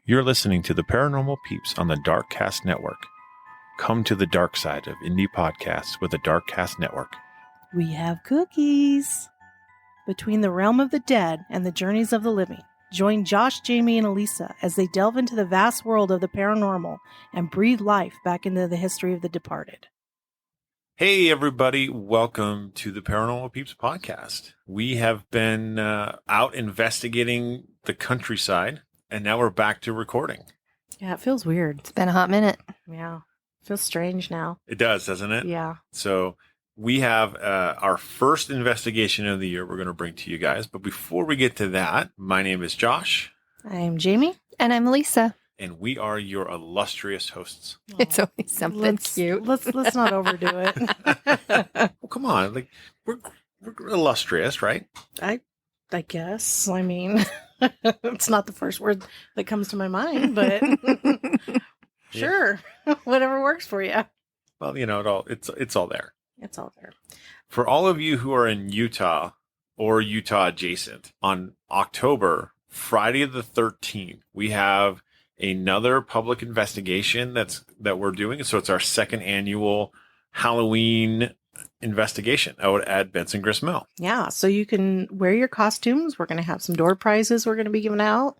You're listening to the Paranormal Peeps on the Darkcast Network. Come to the dark side of indie podcasts with the Darkcast Network. We have cookies. Between the realm of the dead and the journeys of the living, join Josh, Jamie, and Elisa as they delve into the vast world of the paranormal and breathe life back into the history of the departed. Hey, everybody. Welcome to the Paranormal Peeps podcast. We have been out investigating the countryside, and now we're back to recording. Yeah, it feels weird. It's been a hot minute. Yeah, it feels strange now. It does, doesn't it? Yeah. So we have our first investigation of the year we're going to bring to you guys. But before we get to that, my name is Josh. I'm Jamie. And I'm Lisa. And we are your illustrious hosts. It's always something cute. Let's not overdo it. Well, come on. Like we're illustrious, right? I guess. I mean, it's not the first word that comes to my mind, but sure. Whatever works for you. Well, you know, it's all there. It's all there. For all of you who are in Utah or Utah adjacent, on October, Friday the 13th, we have another public investigation that we're doing. So it's our second annual Halloween investigation out at Benson Grist Mill. Yeah, so you can wear your costumes. We're going to have some door prizes we're going to be giving out.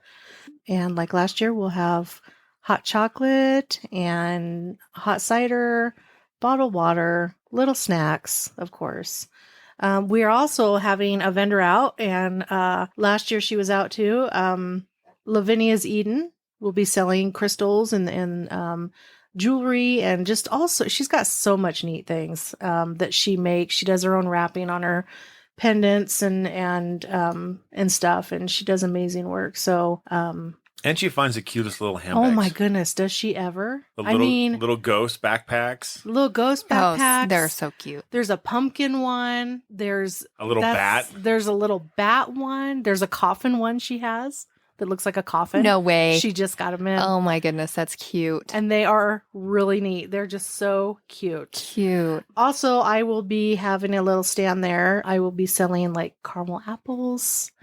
And like last year, we'll have hot chocolate and hot cider, bottled water, little snacks, of course. We are also having a vendor out, and last year she was out too. Lavinia's Eden will be selling crystals and jewelry, and just also she's got so much neat things that she makes. She does her own wrapping on her pendants and stuff, and she does amazing work. So and she finds the cutest little handbags. oh my goodness, does she ever? Little ghost backpacks. Little ghost backpacks. Oh, they're so cute. There's a pumpkin one. There's A little bat. There's a little bat one. There's a coffin one she has that looks like a coffin. No way. She just got them in. Oh my goodness, that's cute. And they are really neat. They're just so cute. Cute. Also, I will be having a little stand there. I will be selling like caramel apples,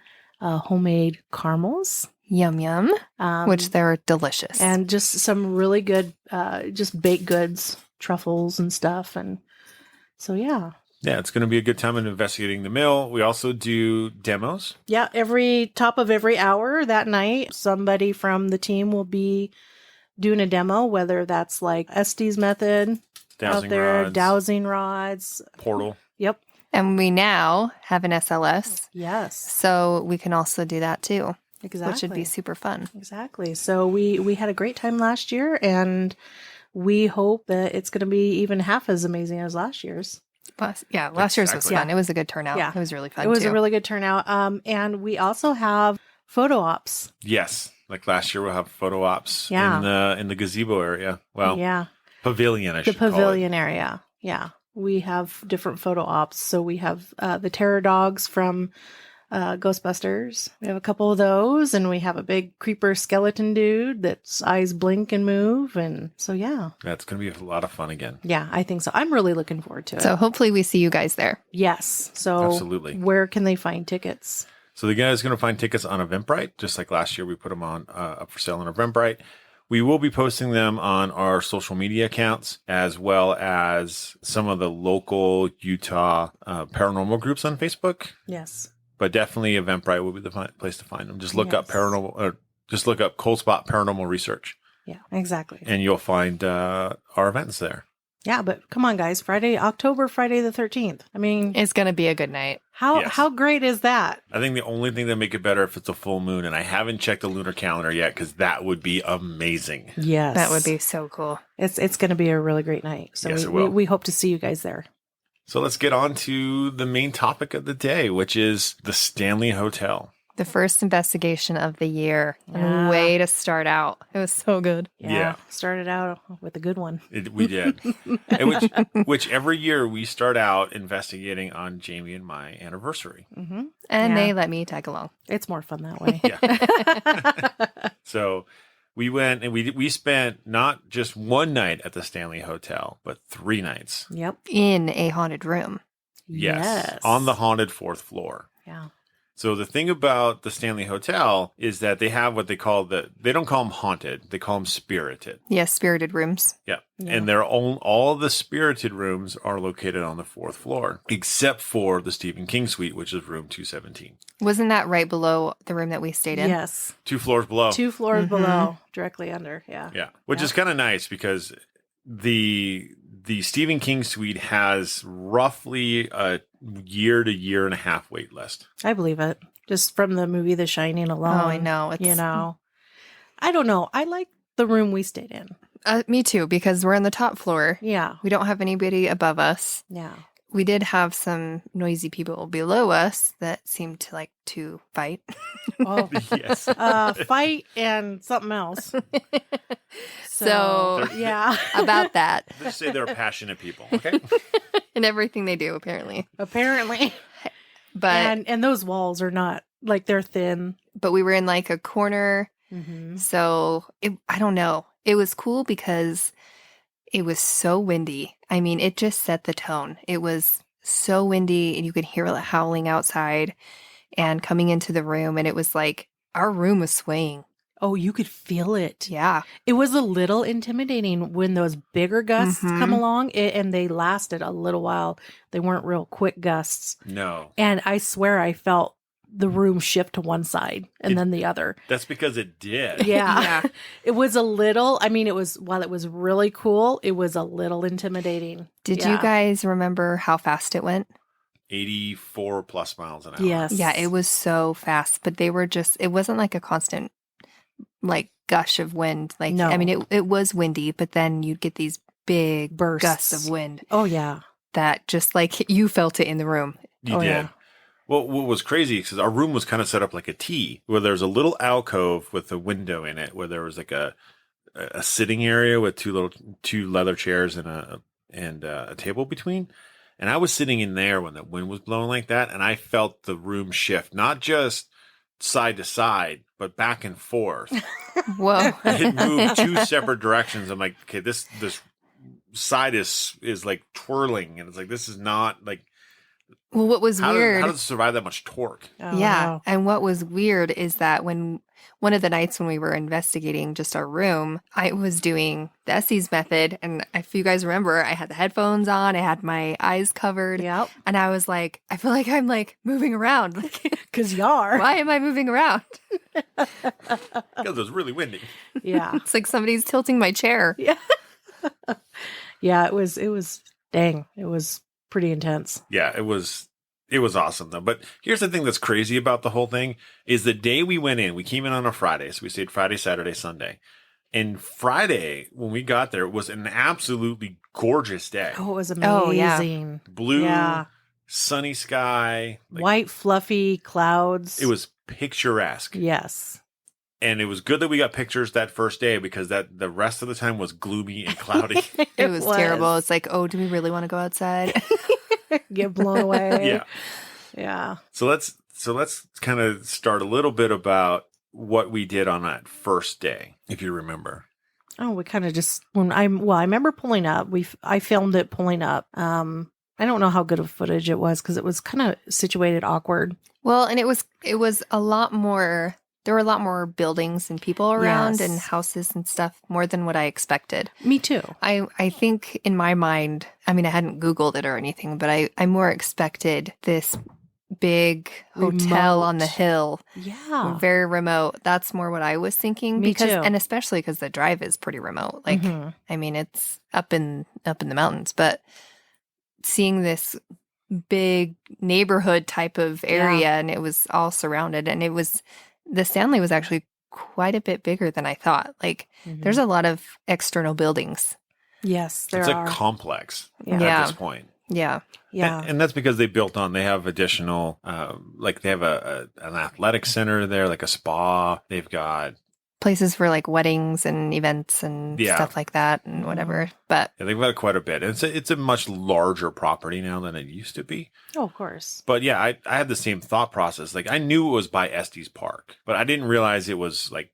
homemade caramels. Yum, yum. Which they're delicious. And just some really good, just baked goods, truffles and stuff. And so, yeah. Yeah, it's going to be a good time in investigating the mill. We also do demos. Yeah, every top of every hour that night, somebody from the team will be doing a demo, whether that's like Estes method Dowsing out there, rods. dowsing rods. Portal. Yep. And we now have an SLS. Yes. So we can also do that too. Exactly. Which would be super fun. Exactly. So we had a great time last year, and we hope that it's going to be even half as amazing as last year's. Last year's was fun. Yeah. It was a good turnout. Yeah. It was really fun It was too. a really good turnout. And we also have photo ops. Yes. Like last year, we'll have photo ops Yeah. in the gazebo area. Well, yeah. pavilion, I The should call it. pavilion area. Yeah. We have different photo ops. So we have the terror dogs from Ghostbusters. We have a couple of those, and we have a big creeper skeleton dude that's eyes blink and move. And so, yeah. That's going to be a lot of fun again. Yeah, I think so. I'm really looking forward to it. So hopefully we see you guys there. Yes. So Absolutely. Where can they find tickets? So the guys are going to find tickets on Eventbrite, just like last year we put them on up for sale on Eventbrite. We will be posting them on our social media accounts, as well as some of the local Utah paranormal groups on Facebook. Yes. But definitely Eventbrite will be the place to find them. Just look up Yes. just look up Cold Spot Paranormal Research, Yeah, exactly. and you'll find our events there. Yeah, but come on, guys. Friday the 13th. I mean, It's going to be a good night. Yes. how great is that? I think the only thing that make it better if it's a full moon, and I haven't checked the lunar calendar yet because that would be amazing. Yes. That would be so cool. It's going to be a really great night. So Yes, it will. we hope to see you guys there. So let's get on to the main topic of the day, which is the Stanley Hotel. The first investigation of the year. Yeah. Way to start out. It was so good. Yeah. Started out with a good one. We did. And which every year we start out investigating on Jamie and my anniversary. Mm-hmm. And Yeah. they let me tag along. It's more fun that way. Yeah. So we went and we spent not just one night at the Stanley Hotel, but 3 nights. Yep. In a haunted room. Yes. On the haunted 4th floor. Yeah. So the thing about the Stanley Hotel is that they have what they call they don't call them haunted, they call them spirited. Yes, spirited rooms. Yeah. Yeah. And they're all the spirited rooms are located on the 4th floor, except for the Stephen King suite, which is room 217. Wasn't that right below the room that we stayed in? Yes. 2 floors below. 2 floors Mhm. below, directly under. Yeah. Yeah. Which Yeah. is kind of nice because the Stephen King suite has roughly a year to year and a half wait list. I believe it. Just from the movie The Shining alone. Oh, I know. You know, I don't know. I like the room we stayed in. Me too, because we're on the top floor. Yeah. We don't have anybody above us. Yeah. We did have some noisy people below us that seemed to like to fight. Oh, Yes. fight and something else. So, yeah. about that Let's say they're passionate people. Okay. and everything they do, apparently. Apparently. But And those walls are not like they're thin. we were in like a corner. Mm-hmm. So I don't know. It was cool because it was so windy. I mean, it just set the tone. It was so windy and you could hear it howling outside and coming into the room. And it was like our room was swaying. Oh, you could feel it. Yeah. It was a little intimidating when those bigger gusts Mhm. come along, and they lasted a little while. They weren't real quick gusts. No. And I swear I felt the room shift to one side and then the other. That's because it did. Yeah. Yeah. It was a little, I mean, while it was really cool, it was a little intimidating. Did Yeah. you guys remember how fast it went? 84 plus miles an hour. Yes. Yeah, it was so fast, but it wasn't like a constant like gush of wind. Like, No. I mean, it was windy, but then you'd get these big Bursts. gusts of wind Oh, yeah. that just like you felt it in the room. You Oh, did. yeah. Well, what was crazy is our room was kind of set up like a T, where there's a little alcove with a window in it, where there was like a sitting area with two leather chairs and a table between. And I was sitting in there when the wind was blowing like that, and I felt the room shift, not just side to side, but back and forth. Whoa. It moved 2 separate directions. I'm like, okay, this side is like twirling, and it's like, this is not like, Well, what was weird? how does it survive that much torque? Oh, Yeah. wow. And what was weird is that when one of the nights when we were investigating just our room, I was doing the Essie's method. And if you guys remember, I had the headphones on, I had my eyes covered. Yep. And I was like, I feel like I'm like moving around. Like, Because you are. why am I moving around? Because it was really windy. Yeah. It's like somebody's tilting my chair. Yeah. Yeah, it was dang. It was pretty intense. Yeah, it was awesome though. But here's the thing that's crazy about the whole thing is the day we went in, we came in on a Friday. So we stayed Friday, Saturday, Sunday. And Friday, when we got there, it was an absolutely gorgeous day. Oh, it was Oh, yeah. amazing. Blue, Yeah. sunny sky. like, White, fluffy clouds. It was picturesque. Yes. And it was good that we got pictures that first day because that the rest of the time was gloomy and cloudy. It was terrible. It's like, oh, do we really want to go outside? Get blown away. Yeah. Yeah. So let's kind of start a little bit about what we did on that first day, if you remember. Oh, we kind of just I remember pulling up. I filmed it pulling up. I don't know how good of footage it was because it was kind of situated awkward. Well, and it was a lot more. There were a lot more buildings and people around Yes. and houses and stuff more than what I expected. Me too. I think in my mind, I mean, I hadn't Googled it or anything, but I more expected this big hotel Remote. on the hill, Yeah. very remote. That's more what I was thinking. Me too. And especially because the drive is pretty remote. Like, Mhm. I mean, it's up in the mountains, but seeing this big neighborhood type of area and it was all surrounded, and the Stanley was actually quite a bit bigger than I thought. Like, Mhm. there's a lot of external buildings. Yes, there It's are. a complex Yeah. Yeah. at this point. Yeah. Yeah. And that's because they have additional, like they have an athletic center there, like a spa. They've got, Places for like weddings and events and Yeah. stuff like that and whatever. But they've got quite a bit. And it's a much larger property now than it used to be. Oh, of course. But yeah, I had the same thought process. Like I knew it was by Estes Park, but I didn't realize it was like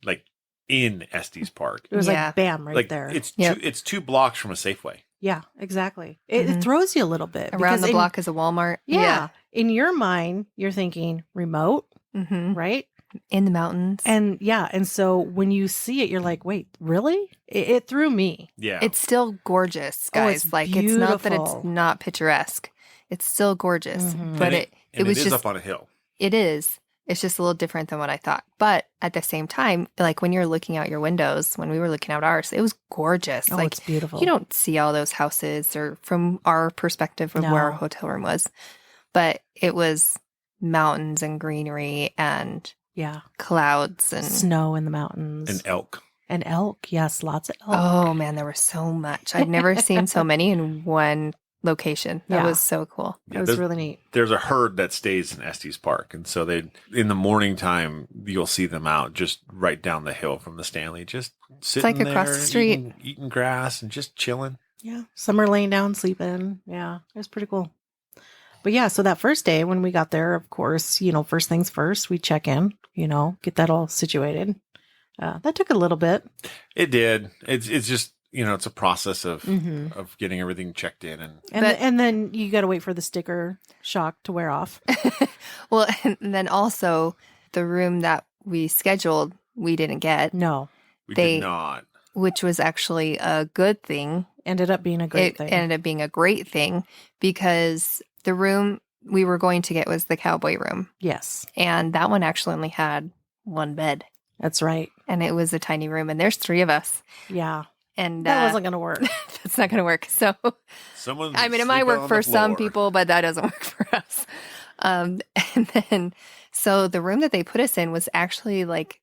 in Estes Park. It was Yeah. like bam right like there. it's Yep. it's 2 blocks from a Safeway. Yeah, exactly. It Mhm. throws you a little bit around because the block is a Walmart. Yeah, in your mind, you're thinking remote, Hmm. right? In the mountains. And yeah, and so when you see it, you're like, wait, really? It threw me. Yeah. It's still gorgeous, Oh, guys. it's like, it's not that it's beautiful. not picturesque. It's still gorgeous. Mhm. But And it was is just, up on a hill. it is. It's just a little different than what I thought. But at the same time, like when you're looking out your windows, when we were looking out ours, it was gorgeous. Oh, like it's beautiful. you don't see all those houses or from our perspective of where our No. hotel room was. But it was mountains and greenery and Yeah. clouds and Snow in the mountains. An elk. And elk. Yes, lots of elk. oh man, there was so much. I'd never seen so many in one location. That Yeah. was so cool. It was really neat. There's a herd that stays in Estes Park. And so in the morning time, you'll see them out just right down the hill from the Stanley, just sitting like across there, the street. eating grass and just chilling. Yeah. Some are laying down, sleeping. Yeah. It was pretty cool. But yeah, so that first day when we got there, of course, first things first, we check in, get that all situated. That took a little bit. It did. It's just, it's a process of Mm-hmm. of getting everything checked in. And then you got to wait for the sticker shock to wear off. Well, and then also the room that we scheduled, we didn't get, No. We They- did not. which was actually a good thing. Ended up being a great It thing. ended up being a great thing because the room we were going to get was the cowboy room. Yes, And that one actually only had one bed. that's right. And it was a tiny room. And there's 3 of us. Yeah. And That wasn't going to work. that's not going to work. So, Someone. I mean, it might work for some people, but that doesn't work for us. And then, so the room that they put us in was actually like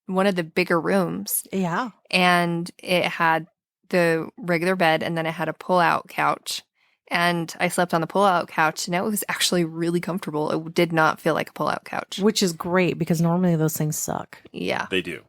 one of the bigger rooms. Yeah. And it had the regular bed and then it had a pull-out couch. And I slept on the pull-out couch and it was actually really comfortable. It did not feel like a pull-out couch. Which is great because normally those things suck, Yeah. They do.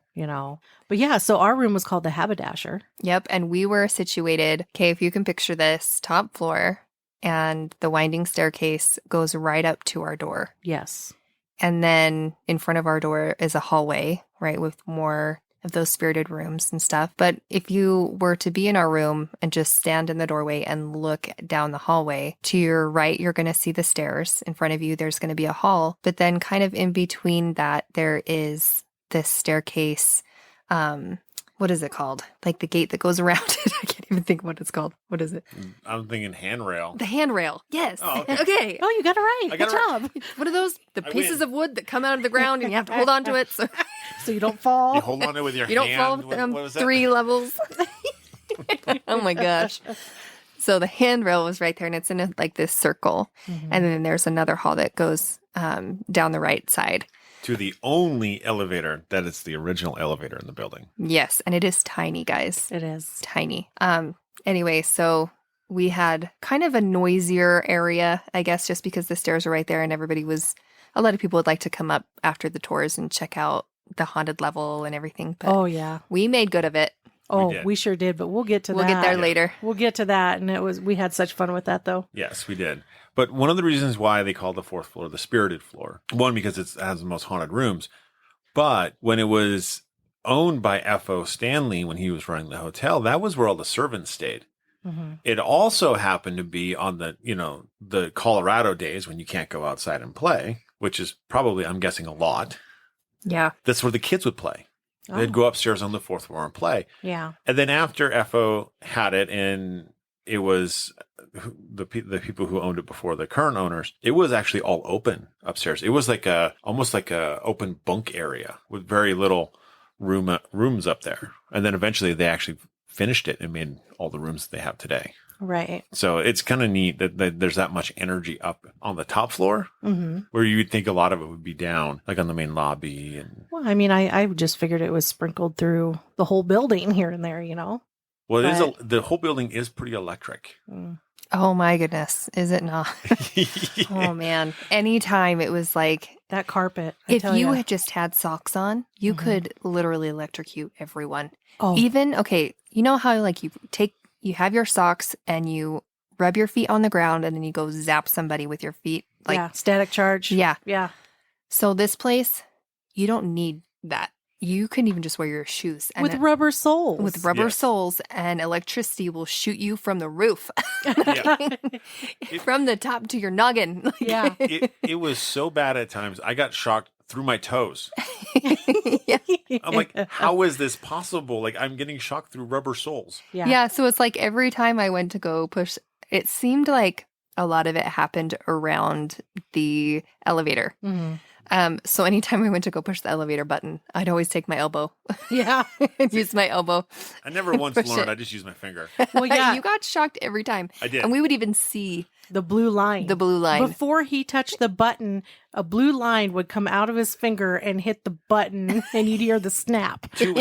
But yeah, so our room was called the Haberdasher. Yep. And we were situated, okay, if you can picture this, top floor, and the winding staircase goes right up to our door. Yes. And then in front of our door is a hallway, right, with more of those spirited rooms and stuff. But if you were to be in our room and just stand in the doorway and look down the hallway, to your right, you're going to see the stairs. In front of you, there's going to be a hall. But then kind of in between that, there is this staircase. What is it called? Like the gate that goes around it. I can't even think what it's called. What is it? I'm thinking handrail. The handrail. Yes. Oh, okay. Okay. Oh, you got it right. I Good got it job. What are those? The I pieces win. of wood that come out of the ground and you have to hold on to it. So So you don't fall. You hold on to it with your you don't hand. fall with What them was that? 3 levels. Oh my gosh. So the handrail was right there and it's in like this circle. Mhm. And then there's another hall that goes down the right side. To the only elevator that is the original elevator in the building. Yes. And it is tiny, guys. It is. Tiny. Anyway, so we had kind of a noisier area, I guess, just because the stairs were right there and a lot of people would like to come up after the tours and check out the haunted level and everything. But Oh, yeah. we made good of it. Oh, did. we sure did, but we'll get to We'll that. get there Yeah. later. We'll get to that. And we had such fun with that, though. Yes, we did. But one of the reasons why they call the 4th floor the spirited floor, one, because it has the most haunted rooms. But when it was owned by F.O. Stanley, when he was running the hotel, that was where all the servants stayed. Mm-hmm. It also happened to be on the Colorado days when you can't go outside and play, which is probably, I'm guessing, a lot. Yeah. That's where the kids would play. They'd go upstairs on the 4th floor and play. Yeah. And then after FO had it, and it was the people who owned it before the current owners, it was actually all open upstairs. It was like almost like a open bunk area with very little rooms up there. And then eventually they actually finished it and made all the rooms that they have today. Right. So it's kind of neat that there's that much energy up on the top floor, Mm-hmm. where you would think a lot of it would be down, like on the main lobby. And Well, I mean, I just figured it was sprinkled through the whole building here and there, well, But- the whole building is pretty electric. Mm. Oh my goodness. Is it not? Oh man. Anytime it was like, That carpet. I if tell you ya. had just had socks on, you Mhm. could literally electrocute everyone. Oh, Even, okay, you know how like you have your socks and you rub your feet on the ground and then you go zap somebody with your feet. Like, yeah. Static charge. yeah. Yeah. So this place, you don't need that. You can even just wear your shoes and With rubber soles. with rubber Yes. soles, and electricity will shoot you from the roof, Yeah. from the top to your noggin. Yeah. It was so bad at times. I got shocked through my toes. Yeah. I'm like, how is this possible? Like, I'm getting shocked through rubber soles. Yeah, so it's like every time I went to go push, it seemed like a lot of it happened around the elevator. Mhm. So anytime I went to go push the elevator button, I'd always take my elbow Yeah. and use my elbow. I never once Push learned. it. I just use my finger. Well, yeah. You got shocked every time. I did. And we would even see The blue line. the blue line. Before he touched the button, a blue line would come out of his finger and hit the button, and you'd hear the snap. 2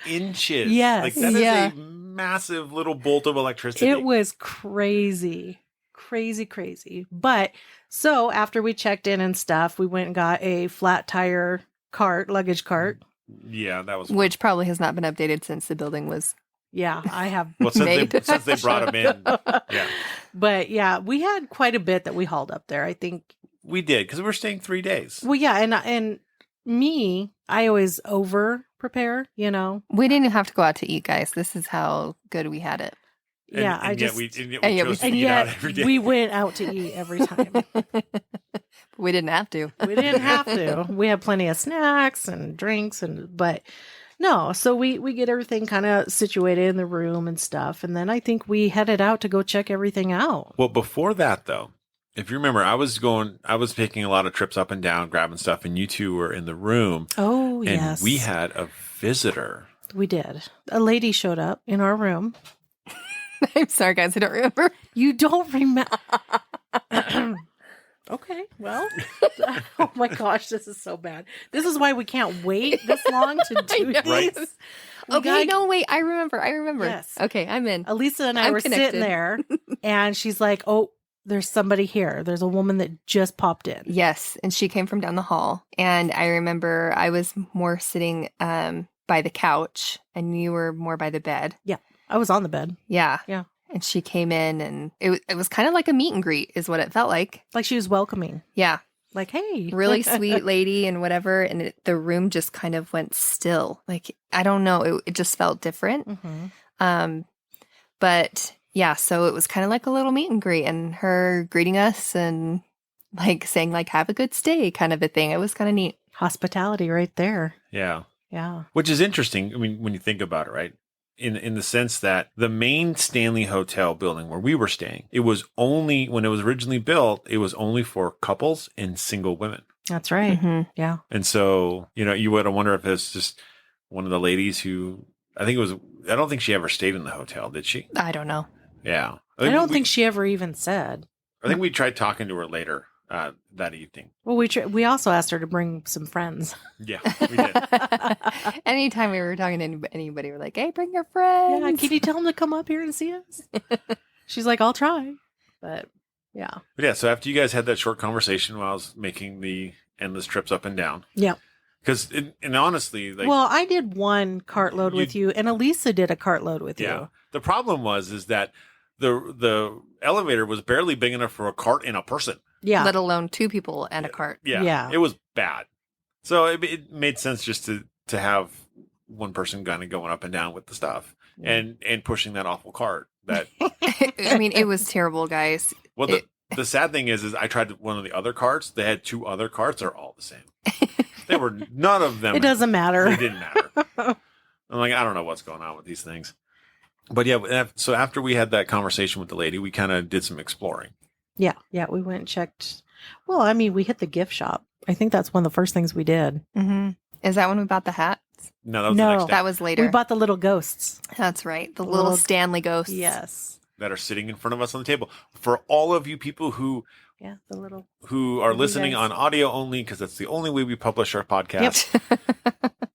inches. Yes. Like, that is Yeah. a massive little bolt of electricity. It was crazy. Crazy. But so after we checked in and stuff, we went and got a flat tire luggage cart. Yeah, that was Which probably has not been updated since the building was. Yeah, I have. well, made. since they brought them in. Yeah, But yeah, we had quite a bit that we hauled up there. I think. we did because we were staying 3 days. Well, yeah, and me, I always over prepare. We didn't have to go out to eat, guys. This is how good we had it. Yeah, and I yet just. we chose and yet to and eat out yet every day. we went out to eat every time. We didn't have to. We didn't have to. We had plenty of snacks and drinks, but no. So we get everything kind of situated in the room and stuff, and then I think we headed out to go check everything out. Well, before that, though, if you remember, I was taking a lot of trips up and down, grabbing stuff, and you two were in the room. Oh, and yes. we had a visitor. We did. A lady showed up in our room. I'm sorry, guys. I don't remember. You don't remember? Okay, well, oh my gosh, this is so bad. This is why we can't wait this long to do know. this. Right. We Okay, gotta- no, wait. I remember. Yes. Okay, I'm in. Elisa and I I'm were connected. sitting there, and she's like, "Oh, there's somebody here. There's a woman that just popped in." Yes, and she came from down the hall. And I remember I was more sitting by the couch, and you were more by the bed. I was on the bed, Yeah. Yeah. And she came in, and it was kind of like a meet and greet is what it felt like. like she was welcoming, Yeah. like, "Hey, Really sweet lady and whatever. And the room just kind of went still. Like, I don't know. It just felt different. Mhm. But yeah, so it was kind of like a little meet and greet and her greeting us and like saying like, have a good stay kind of a thing. It was kind of neat. Hospitality, right there." Yeah. Yeah, Which is interesting. I mean, when you think about it, right? In the sense that the main Stanley Hotel building where we were staying, it was only, when it was originally built, it was only for couples and single women. that's right. Mhm. Yeah, And so, you would wonder if it's just one of the ladies who, I don't think she ever stayed in the hotel, did she? I don't know. Yeah. I don't think she ever even said. I think we tried talking to her later that evening. Well, we also asked her to bring some friends. Yeah, we did. Anytime we were talking to anybody, we're like, hey, bring your friends. Yeah, can you tell them to come up here and see us? She's like, "I'll try," but yeah, But yeah, so after you guys had that short conversation while I was making the endless trips up and down. yeah. Because, and honestly, like, Well, I did one cartload with you, and Elisa did a cartload with yeah, you. the problem is that the elevator was barely big enough for a cart and a person. Yeah, Let alone 2 people and a cart. Yeah, Yeah. it was bad. So it made sense just to have one person kind of going up and down with the stuff and pushing that awful cart. That I mean, it was terrible, guys. well, the sad thing is I tried one of the other carts. They had 2 other carts. They're all the same. They were none of them. it doesn't They matter. didn't matter. I'm like, I don't know what's going on with these things. But yeah, so after we had that conversation with the lady, we kind of did some exploring. Yeah, we went and checked. Well, I mean, we hit the gift shop. I think that's one of the first things we did. Mm-hmm. Is that when we bought the hats? No, that was No. the next day. That was later. We bought the little ghosts. That's right. The Little- little Stanley ghosts. Yes. that are sitting in front of us on the table. For all of you people who Yeah, the little. are You listening guys- on audio only, because that's the only way we publish our podcast,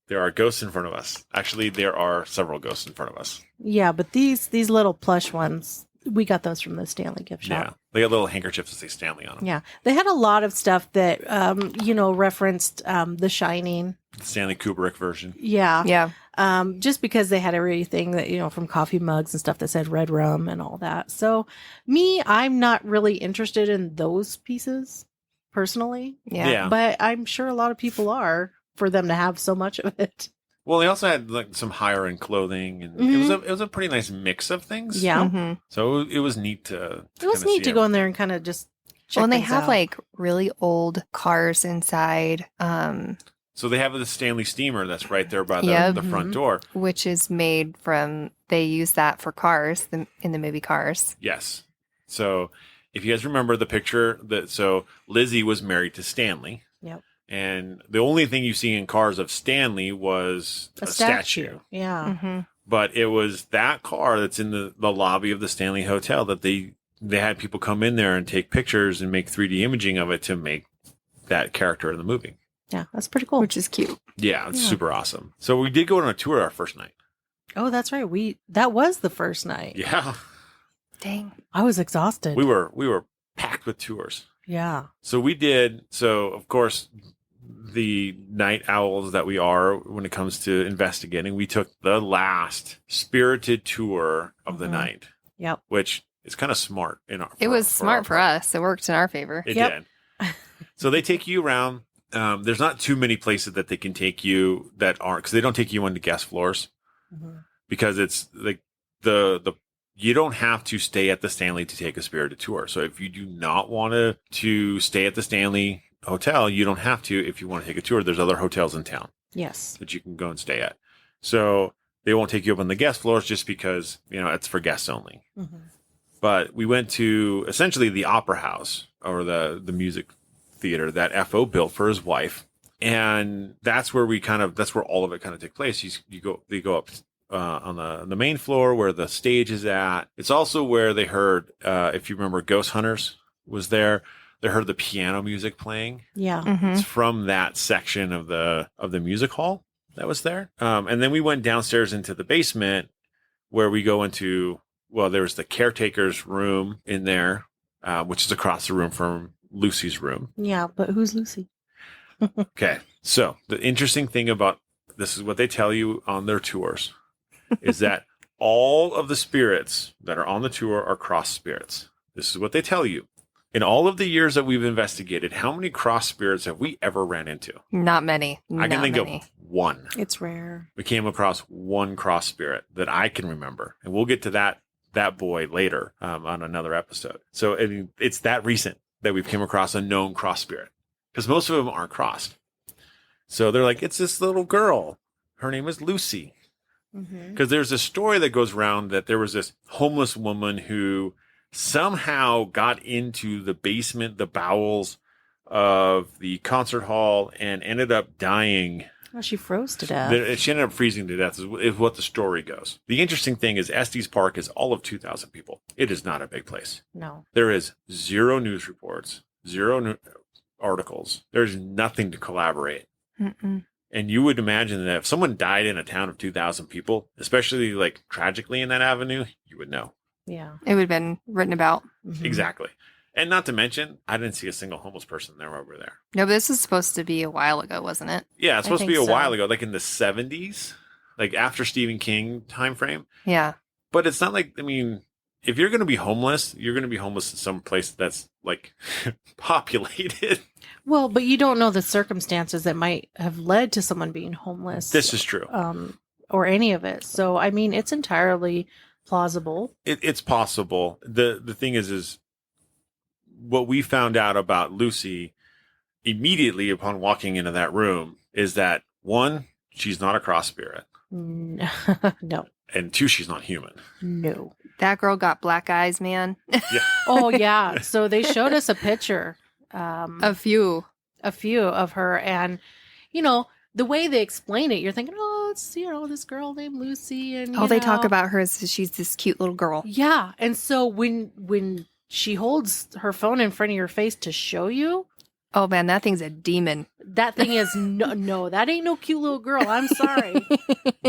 there are ghosts in front of us. Actually, there are several ghosts in front of us. Yeah, but these little plush ones, we got those from the Stanley gift Yeah. shop. They got little handkerchiefs that say Stanley on them. Yeah, they had a lot of stuff that referenced The Shining. The Stanley Kubrick version. Yeah. Yeah. Just because they had everything that, from coffee mugs and stuff that said red rum and all that. So I'm not really interested in those pieces personally, Yeah. but I'm sure a lot of people are, for them to have so much of it. Well, they also had like some higher end clothing, and it was a pretty nice mix of things. Yeah. Mhm. So it was neat to It was kinda neat see to go in there and kind of just Well, and they things have out. like really old cars inside, So they have the Stanley steamer that's right there by the, Yep. the front door. which is made from, they use that for cars in the movie Cars. Yes. So if you guys remember the picture, so Lizzie was married to Stanley. Yep. And the only thing you see in Cars of Stanley was a statue. Yeah. Mm-hmm. But it was that car that's in the lobby of the Stanley Hotel that they had people come in there and take pictures and make 3D imaging of it to make that character in the movie. Yeah, that's pretty cool. Which is cute. Yeah, it's Yeah. super awesome. So we did go on a tour our first night. Oh, that's right. That was the first night. Yeah. Dang. I was exhausted. We were packed with tours. Yeah. So we did. So of course, the night owls that we are when it comes to investigating, we took the last spirited tour of the Mhm. night, Yep. which is kind of smart. It was smart for us. It worked in our favor. It Yep. did. So they take you around. There's not too many places that they can take you that aren't, because they don't take you onto guest floors, Mhm. because it's like the you don't have to stay at the Stanley to take a spirited tour. So if you do not want to stay at the Stanley Hotel, you don't have to. If you want to take a tour, there's other hotels in town Yes. that you can go and stay at. So they won't take you up on the guest floors just because, it's for guests only. Mhm. But we went to essentially the opera house, or the music theater that FO built for his wife. And that's where that's where all of it kind of took place. They go up on the main floor where the stage is at. It's also where they heard, if you remember, Ghost Hunters was there. They heard the piano music playing. Yeah. Mm-hmm. It's from that section of the music hall that was there. And then we went downstairs into the basement where we go into, well, there was the caretaker's room in there, which is across the room from Lucy's room. Yeah. But who's Lucy? Okay. So the interesting thing about this is what they tell you on their tours is that all of the spirits that are on the tour are cross spirits. This is what they tell you. In all of the years that we've investigated, how many cross spirits have we ever ran into? Not many. I can Not think many. of one. It's rare. We came across one cross spirit that I can remember. And we'll get to that boy later on another episode. So it's that recent that we've come across a known cross spirit, because most of them aren't crossed. So they're like, it's this little girl. Her name is Lucy. Mm-hmm. Because there's a story that goes around that there was this homeless woman who somehow got into the basement, the bowels of the concert hall, and ended up dying. Oh, she froze to death. She ended up freezing to death, is what the story goes. The interesting thing is Estes Park is all of 2,000 people. It is not a big place. No. There is zero news reports, zero articles. There's nothing to collaborate. Mm-mm. And you would imagine that if someone died in a town of 2,000 people, especially like tragically in that avenue, you would know. Yeah. It would have been written about. Mhm. Exactly. And not to mention, I didn't see a single homeless person there over there. No, but this was supposed to be a while ago, wasn't it? Yeah, it's I supposed to be a think so. while ago, like in the 70s, like after Stephen King time frame. Yeah. But it's not like, if you're going to be homeless, you're going to be homeless in some place that's like populated. Well, but you don't know the circumstances that might have led to someone being homeless. This is true. Or any of it. So, it's entirely plausible. It's possible. The thing is what we found out about Lucy immediately upon walking into that room is that, one, she's not a cross spirit, No. and two, she's not human. No. That girl got black eyes, man. Yeah. Oh, yeah. So they showed us a picture. A few. A few of her. And, the way they explain it, you're thinking, oh, it's, this girl named Lucy. And They talk about her as she's this cute little girl. Yeah. And so when she holds her phone in front of your face to show you, Oh, man, that thing's a demon. that thing is no, that ain't no cute little girl. I'm sorry.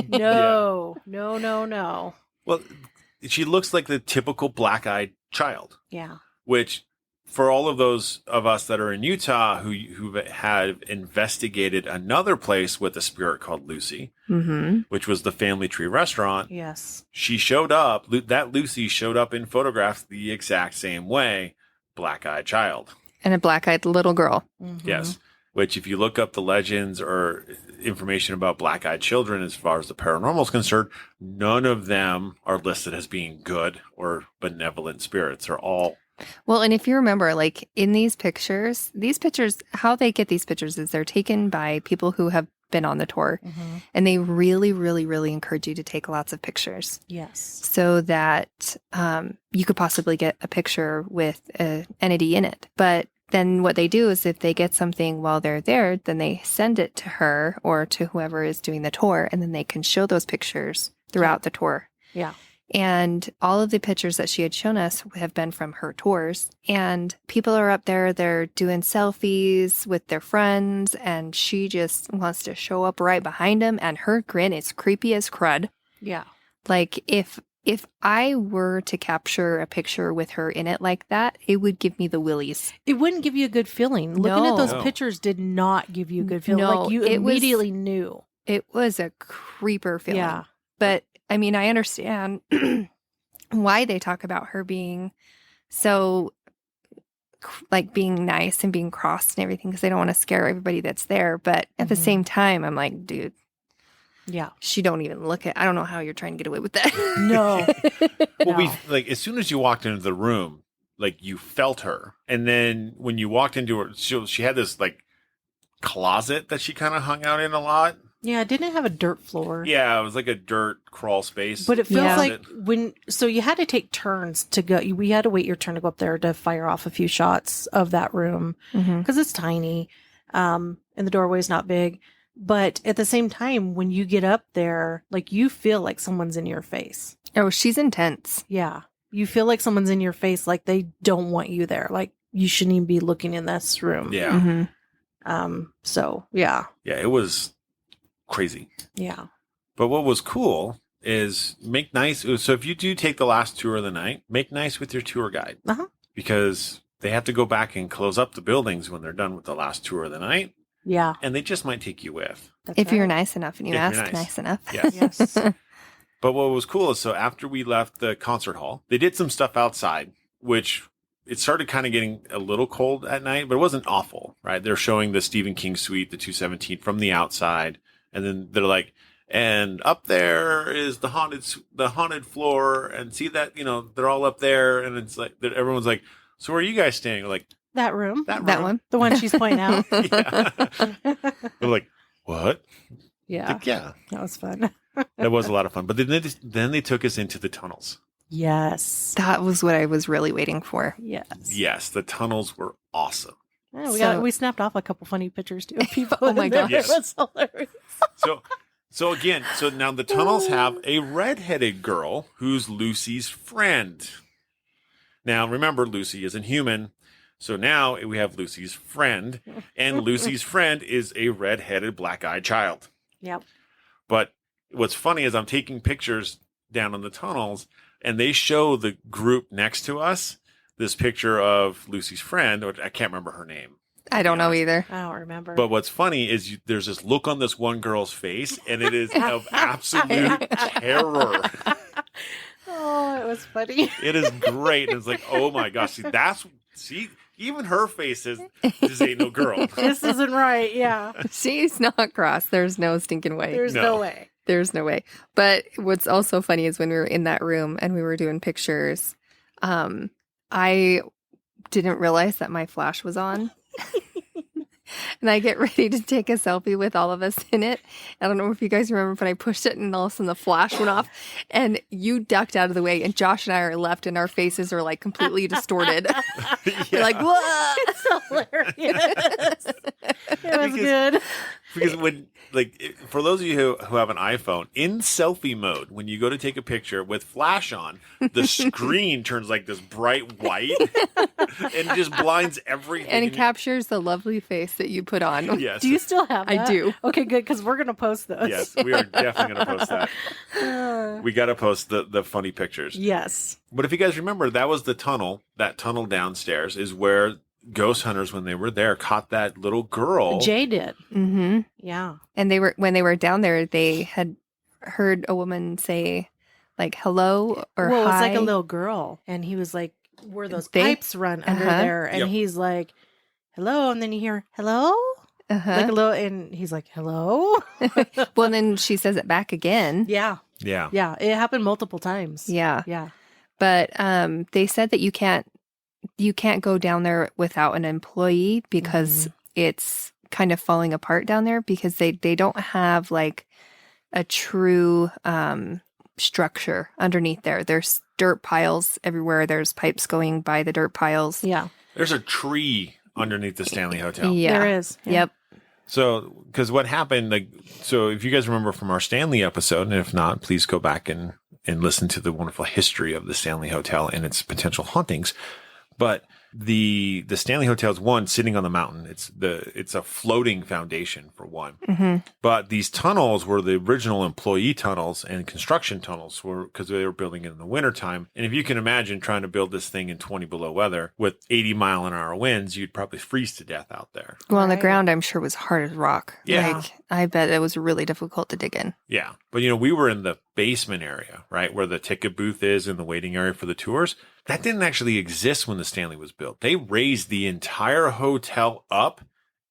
No. No. Well, she looks like the typical black-eyed child, Yeah. which for all of those of us that are in Utah who have investigated another place with a spirit called Lucy, Mm-hmm. which was the Family Tree Restaurant, Yes. she showed up. That Lucy showed up in photographs the exact same way, black-eyed child. And a black-eyed little girl. Mhm. Yes. Which, if you look up the legends or information about black-eyed children as far as the paranormal is concerned, none of them are listed as being good or benevolent spirits. They're all Well, and if you remember, like in these pictures, how they get these pictures is they're taken by people who have been on the tour, and they really, really, really encourage you to take lots of pictures. Yes. So that you could possibly get a picture with an entity in it. But then what they do is if they get something while they're there, then they send it to her or to whoever is doing the tour, and then they can show those pictures throughout the tour. Yeah. And all of the pictures that she had shown us have been from her tours. And people are up there, they're doing selfies with their friends, and she just wants to show up right behind them. And her grin is creepy as crud. Yeah. Like if I were to capture a picture with her in it like that, it would give me the willies. It wouldn't give you a good feeling. Looking at those No. pictures did not give you a good feeling. No, Like you it was- immediately knew. It was a creeper feeling. Yeah. But I mean, I understand why they talk about her being so like being nice and being cross and everything because they don't want to scare everybody that's there. But at the Mhm. same time, I'm like, dude, Yeah. she don't even look at. I don't know how you're trying to get away with that. No. Well, No. like as soon as you walked into the room, like you felt her, and then when you walked into her, she had this like closet that she kind of hung out in a lot. Yeah, it didn't have a dirt floor. Yeah, it was like a dirt crawl space. But it feels Yeah. like so you had to take turns to go. We had to wait your turn to go up there to fire off a few shots of that room Mhm. because it's tiny, and the doorway is not big. But at the same time, when you get up there, like you feel like someone's in your face. Oh, she's intense. Yeah, you feel like someone's in your face, like they don't want you there. Like you shouldn't even be looking in this room. yeah, Mhm. So yeah, yeah, it was crazy. yeah, But what was cool is make nice. So if you do take the last tour of the night, make nice with your tour guide Uh-huh. because they have to go back and close up the buildings when they're done with the last tour of the night, yeah. and they just might take you with. That's If you're right. nice enough and you If you're ask nice. nice enough. Yes. Yes. But what was cool is so after we left the concert hall, they did some stuff outside, which it started kind of getting a little cold at night, but it wasn't awful, right? They're showing the Stephen King suite, the 217 from the outside. And then they're like, and up there is the haunted floor. And see that, they're all up there. And it's like, everyone's like, so where are you guys staying? We're like, That room, that room. That one. the one she's pointing out. Yeah. They're like, what? Yeah, Like, yeah, that was fun. that was a lot of fun. But then they took us into the tunnels. Yes. That was what I was really waiting for. Yes. Yes, the tunnels were awesome. Yeah, we snapped off a couple funny pictures too of people. Oh my in there. gosh. Yes. It was hilarious. So now the tunnels have a redheaded girl who's Lucy's friend. Now remember, Lucy isn't human. So now we have Lucy's friend, and Lucy's friend is a redheaded black-eyed child. Yep. But what's funny is I'm taking pictures down in the tunnels, and they show the group next to us this picture of Lucy's friend, which I can't remember her name. I don't know either. I don't remember. But what's funny is there's this look on this one girl's face, and it is of absolute terror. Oh, it was funny. It is great. And it's like, oh my gosh, see, even her face is, this ain't no girl. This isn't right. Yeah. She's not cross. There's no stinking way. There's No. no way. There's no way. But what's also funny is when we were in that room and we were doing pictures, I didn't realize that my flash was on. And I get ready to take a selfie with all of us in it. I don't know if you guys remember, but I pushed it and all of a sudden the flash went off and you ducked out of the way and Josh and I are left and our faces are like completely distorted. We're like, what? It's hilarious. It was Because- good. Because for those of you who have an iPhone, in selfie mode, when you go to take a picture with flash on, the screen turns like this bright white and just blinds everything. And it captures the lovely face that you put on. Yes. Do you still have I that? do. Okay, good, because we're going to post those. Yes, we are definitely going to post that. We got to post the funny pictures. Yes. But if you guys remember, that was the tunnel. That tunnel downstairs is where ghost hunters, when they were there, caught that little girl. Jay did. Mm-hmm. Yeah. And when they were down there, they had heard a woman say, like, hello or well, it was hi. like a little girl, and he was like, where those They- pipes run under Uh-huh. there, and Yep. he's like, hello, and then you hear hello, Uh-huh. like a little, and he's like, hello. Well, and then she says it back again. Yeah. Yeah. Yeah. It happened multiple times. Yeah. Yeah. But they said that you can't you can't go down there without an employee because it's kind of falling apart down there because they don't have like a true structure underneath there. There's dirt piles everywhere. There's pipes going by the dirt piles. Yeah. There's a tree underneath the Stanley Hotel. Yeah. There is. Yeah. Yep. So, because what happened, like, so if you guys remember from our Stanley episode, and if not, please go back and listen to the wonderful history of the Stanley Hotel and its potential hauntings. But the Stanley Hotel is one sitting on the mountain. It's a floating foundation for one. But these tunnels were the original employee tunnels and construction tunnels because they were building it in the wintertime. And if you can imagine trying to build this thing in 20 below weather with 80-mile-an-hour winds, you'd probably freeze to death out there. Well, on the Right. ground, I'm sure was hard as rock. Yeah. Like, I bet it was really difficult to dig in. Yeah. But, we were in the basement area, right, where the ticket booth is and the waiting area for the tours. That didn't actually exist when the Stanley was built. They raised the entire hotel up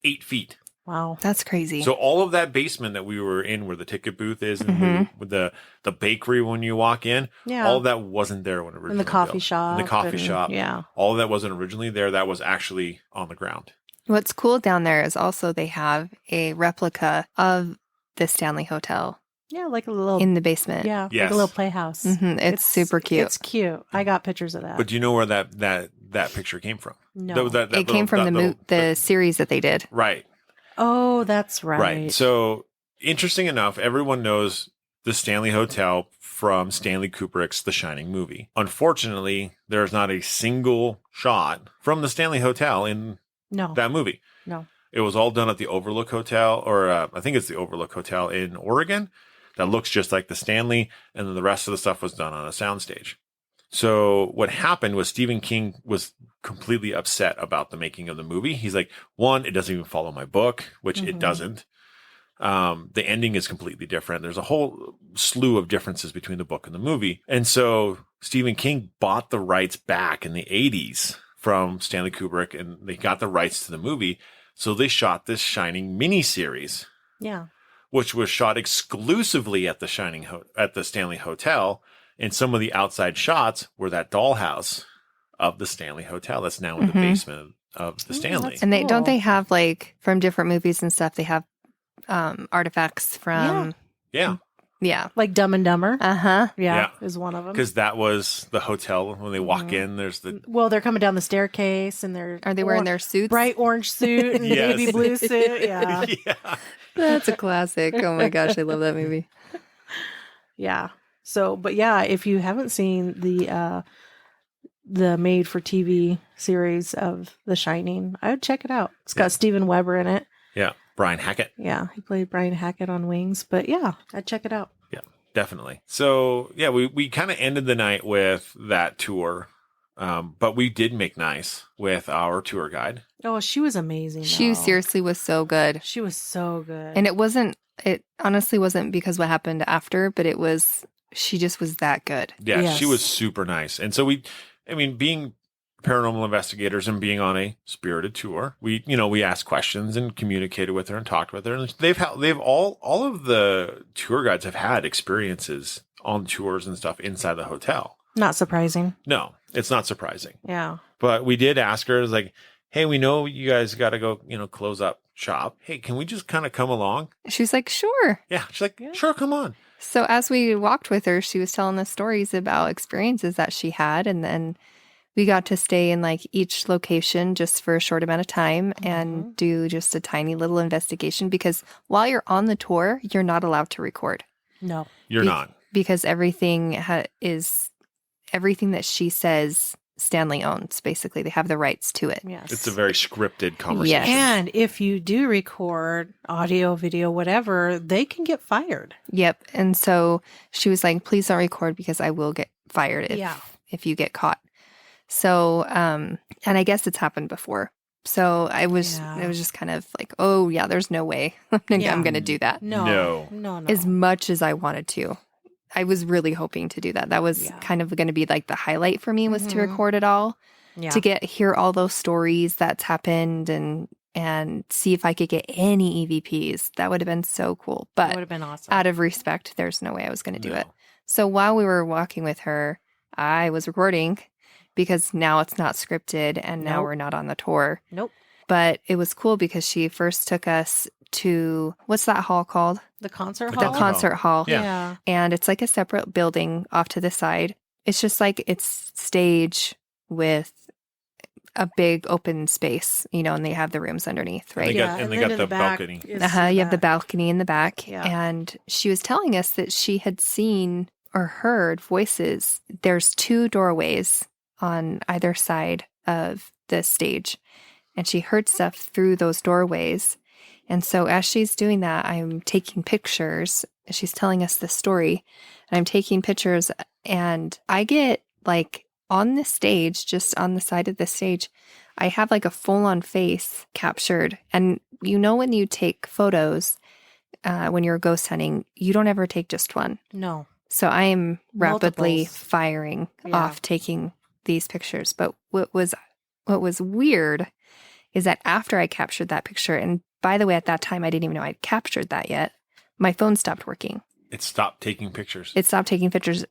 8 feet. Wow. That's crazy. So all of that basement that we were in where the ticket booth is and with the bakery when you walk in, Yeah. all of that wasn't there when originally In the coffee built. shop. In the coffee and- shop. Yeah. All of that wasn't originally there. That was actually on the ground. What's cool down there is also they have a replica of the Stanley Hotel Yeah, like a little in the basement. yeah, like Yes. a little playhouse. It's super cute. It's cute. I got pictures of that. But do you know where that picture came from? No. That It came from the series that they did. Right. Oh, that's right. Right. So interesting enough, everyone knows the Stanley Hotel from Stanley Kubrick's The Shining movie. Unfortunately, there's not a single shot from the Stanley Hotel in No. that movie. No. It was all done at the Overlook Hotel, or I think it's the Overlook Hotel in Oregon that looks just like the Stanley. And then the rest of the stuff was done on a soundstage. So what happened was Stephen King was completely upset about the making of the movie. He's like, one, it doesn't even follow my book, which it doesn't. The ending is completely different. There's a whole slew of differences between the book and the movie. And so Stephen King bought the rights back in the 80s from Stanley Kubrick, and they got the rights to the movie. So they shot this Shining miniseries, Yeah. which was shot exclusively at the at the Stanley Hotel. And some of the outside shots were that dollhouse of the Stanley Hotel that's now in the basement of the Stanley. that's- And Cool. don't they have like from different movies and stuff, they have artifacts from Yeah. yeah. Like Dumb and Dumber. Uh-huh. Yeah, is one of them. Because that was the hotel when they walk in. There's the Well, they're coming down the staircase and they're Are they wearing their suits? bright orange suit and Yes. navy blue suit. Yeah. yeah. That's a classic. Oh my gosh, I love that movie. Yeah. So, but yeah, if you haven't seen the made for TV series of The Shining, I would check it out. It's got Steven Weber in it. Yeah. Brian Hackett. Yeah, he played Brian Hackett on Wings. But yeah, I'd check it out. Yeah, definitely. So yeah, we kind of ended the night with that tour. But we did make nice with our tour guide. Oh, she was amazing. She though. seriously was so good. She was so good. And it honestly wasn't because what happened after, but she just was that good. Yeah, Yes. she was super nice. And so being paranormal investigators and being on a spirited tour, we asked questions and communicated with her and talked with her. And they've all of the tour guides have had experiences on tours and stuff inside the hotel. Not surprising. No, it's not surprising. Yeah. But we did ask her, like, hey, we know you guys got to go, close up shop. Hey, can we just kind of come along? She was like, sure. Yeah. She's like, sure, come on. So as we walked with her, she was telling us stories about experiences that she had. And then we got to stay in like each location just for a short amount of time and do just a tiny little investigation because while you're on the tour, you're not allowed to record. No. You're not. Because everything is everything that she says Stanley owns. Basically, they have the rights to it. Yes. It's a very scripted conversation. Yes. And if you do record audio, video, whatever, they can get fired. Yep. And so she was like, please don't record because I will get fired if you get caught. So, and I guess it's happened before. So it was just kind of like, oh yeah, there's no way I'm going to do that. No. As much as I wanted to. I was really hoping to do that. That was kind of going to be like the highlight for me was to record it all, to hear all those stories that's happened and see if I could get any EVPs. That would have been so cool. But That would have been awesome. out of respect, there's no way I was going to do it. So while we were walking with her, I was recording because now it's not scripted and now Nope. we're not on the tour. Nope. But it was cool because she first took us to, what's that hall called? The concert The hall. The concert hall. Yeah. And it's like a separate building off to the side. It's just like it's stage with a big open space, you know, and they have the rooms underneath, right? And they got in the back balcony. is You have the balcony in the back. Yeah. And she was telling us that she had seen or heard voices. There's 2 doorways on either side of the stage. And she heard stuff through those doorways. And so as she's doing that, I'm taking pictures. She's telling us the story. And I'm taking pictures. And I get like on the stage, just on the side of the stage, I have like a full-on face captured. And you know when you take photos, when you're ghost hunting, you don't ever take just one. No. So I am rapidly Multiples. firing Yeah. off taking these pictures. But what was weird is that after I captured that picture, and by the way, at that time, I didn't even know I'd captured that yet, my phone stopped working. It stopped taking pictures. It stopped taking pictures.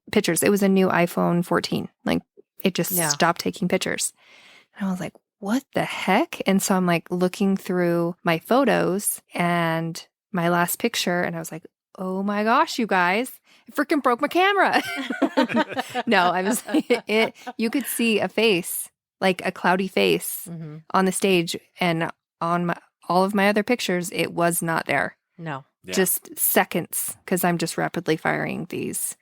It was a new iPhone 14. Like, it just stopped taking pictures. And I was like, what the heck? And so I'm like looking through my photos and my last picture, and I was like, oh my gosh, you guys, I freaking broke my camera. No, I was you could see a face, like a cloudy face Mhm. on the stage, and on all of my other pictures, it was not there. No. Yeah. Just seconds, because I'm just rapidly firing these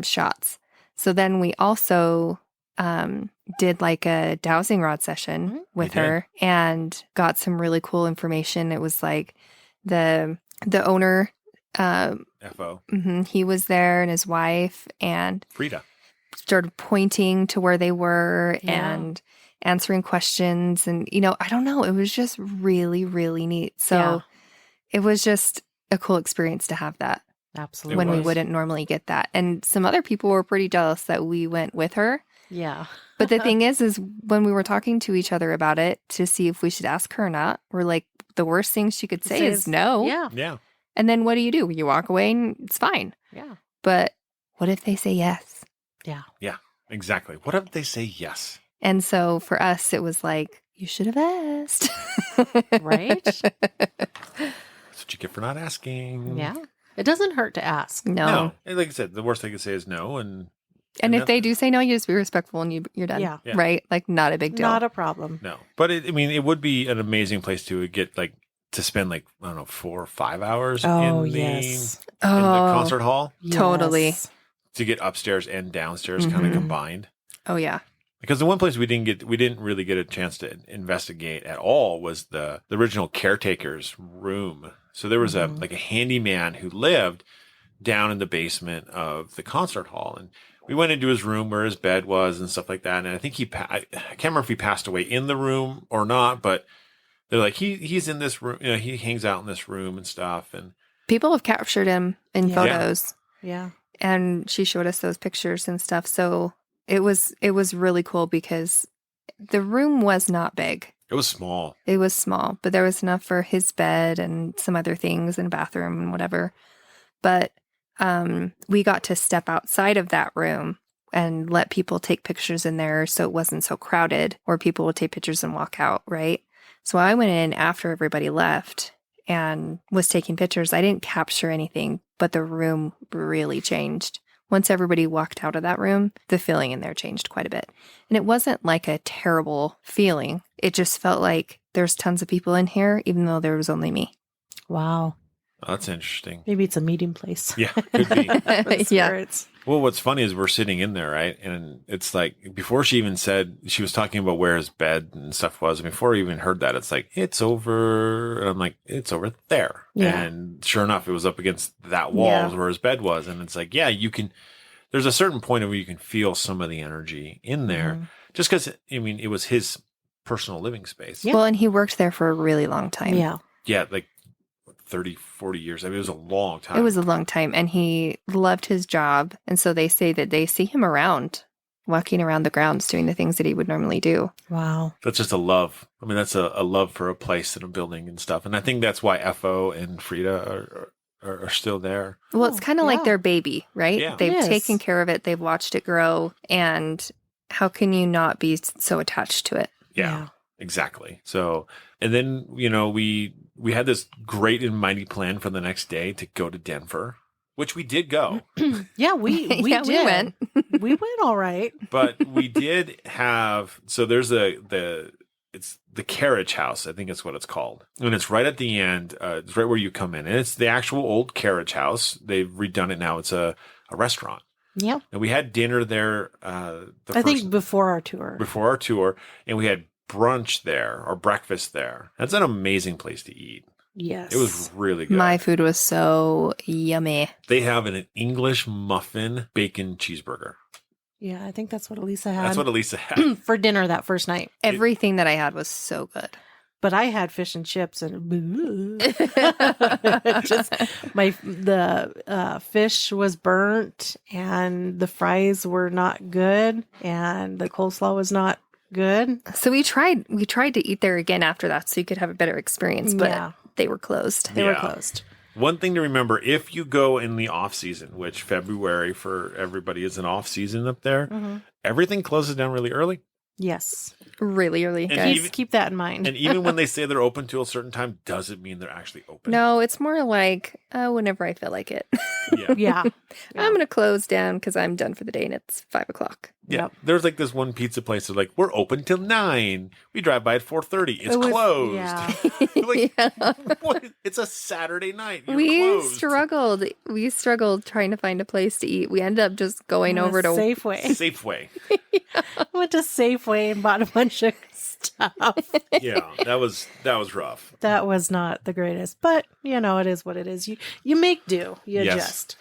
shots. So then we also did like a dowsing rod session Mhm. with We did. her and got some really cool information. It was like the owner, FO. he was there, and his wife, and Frida. started pointing to where they were Yeah. and answering questions. And, you know, I don't know, it was just really, really neat. So Yeah. it was just a cool experience to have that Absolutely. when we was. wouldn't normally get that. And some other people were pretty jealous that we went with her. Yeah. But the thing is when we were talking to each other about it to see if we should ask her or not, we're like, the worst thing she could say is no. Yeah. Yeah. And then what do? You walk away and it's fine. Yeah. But what if they say yes? Yeah. Exactly. What if they say yes? And so for us, it was like, you should have asked. Right? That's what you get for not asking. Yeah. It doesn't hurt to ask. No. And like I said, the worst they could say is no. And And if that- they do say no, you just be respectful and you're done. Yeah. Yeah. Right? Like, not a big deal. Not a problem. no. But it would be an amazing place to get like to spend like, I don't know, 4 or 5 hours Oh, in the yes. in the concert hall Totally. Yes. to get upstairs and downstairs kind of Mhm. combined. Oh, yeah. Because the one place we didn't really get a chance to investigate at all was the original caretaker's room. So there was Mhm. a handyman who lived down in the basement of the concert hall, and we went into his room where his bed was and stuff like that. And I think I can't remember if he passed away in the room or not, but they're like he's in this room, you know, he hangs out in this room and stuff. And People have captured him in Yeah. photos. Yeah. And she showed us those pictures and stuff. So it was really cool because the room was not big. it was small. It was small, but there was enough for his bed and some other things and bathroom and whatever. But we got to step outside of that room and let people take pictures in there so it wasn't so crowded, or people would take pictures and walk out, right? So I went in after everybody left and was taking pictures. I didn't capture anything, but the room really changed. Once everybody walked out of that room, the feeling in there changed quite a bit. And it wasn't like a terrible feeling. It just felt like there's tons of people in here, even though there was only me. Wow. Oh, that's interesting. Maybe it's a meeting place. Yeah, could be. The Yeah. spirits. Well, what's funny is we're sitting in there, right? And it's like, before she even said, she was talking about where his bed and stuff was. And before I even heard that, it's like, it's over. And I'm like, it's over there. Yeah. And sure enough, it was up against that wall Yeah. where his bed was. And it's like, yeah, there's a certain point where you can feel some of the energy in there. Mhm. Just because, it was his personal living space. Yeah. Well, and he worked there for a really long time. Yeah. Yeah, like 30, 40 years. It was a long time. It was a long time, and he loved his job. And so they say that they see him around, walking around the grounds, doing the things that he would normally do. Wow. That's just a love. That's a love for a place and a building and stuff. And I think that's why FO and Frida are still there. Well, it's Oh, kind of like yeah. their baby, right? Yeah. They've It is. taken care of it. They've watched it grow. And how can you not be so attached to it? Yeah. Exactly. So, and then, we had this great and mighty plan for the next day to go to Denver, which we did go. Yeah, we Yeah, did. we went. We went all right. But we did have, so there's it's the carriage house, I think it's what it's called. And it's right at the end. It's right where you come in. And it's the actual old carriage house. They've redone it now. It's a restaurant. Yeah. And we had dinner there. I think before our tour. Before our tour. And we had brunch there or breakfast there. That's an amazing place to eat. Yes. It was really good. My food was so yummy. They have an English muffin bacon cheeseburger. Yeah, I think that's what Elisa had. That's what Elisa had. for dinner that first night. Everything that I had was so good. But I had fish and chips and just the fish was burnt and the fries were not good and the coleslaw was not good. So we tried to eat there again after that so you could have a better experience, but they were closed. They were closed. One thing to remember, if you go in the off season, which February for everybody is an off season up there, everything closes down really early. Yes. Really early, And guys. Keep that in mind. And even when they say they're open to a certain time, doesn't mean they're actually open. No, it's more like whenever I feel like it. Yeah. Yeah. I'm going to close down because I'm done for the day and it's 5:00. Yeah. Yep. There's like this one pizza place that's like, we're open till 9. We drive by at 4:30. It's closed. Yeah. Like, Yeah. what? It's a Saturday night. You're We closed. struggled. We struggled trying to find a place to eat. We ended up just going over to Safeway. Safeway. Went to Safeway and bought a bunch of stuff. Yeah, that was rough. That was not the greatest, but it is what it is. You make do. You Yes. adjust.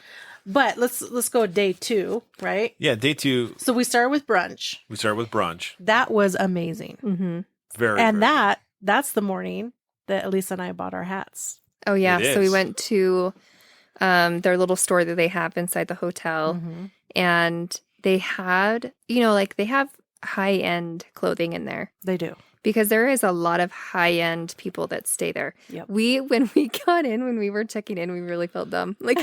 But let's go day 2, right? Yeah, day 2, So we started with brunch. we started with brunch. That was amazing. Mm-hmm. Very, And very that's the morning that Elisa and I bought our hats. Oh, yeah. It So we is. went to their little store that they have inside the hotel. And they had, they have high-end clothing in there. They do. Because there is a lot of high-end people that stay there. Yep. When we were checking in, we really felt dumb. Like,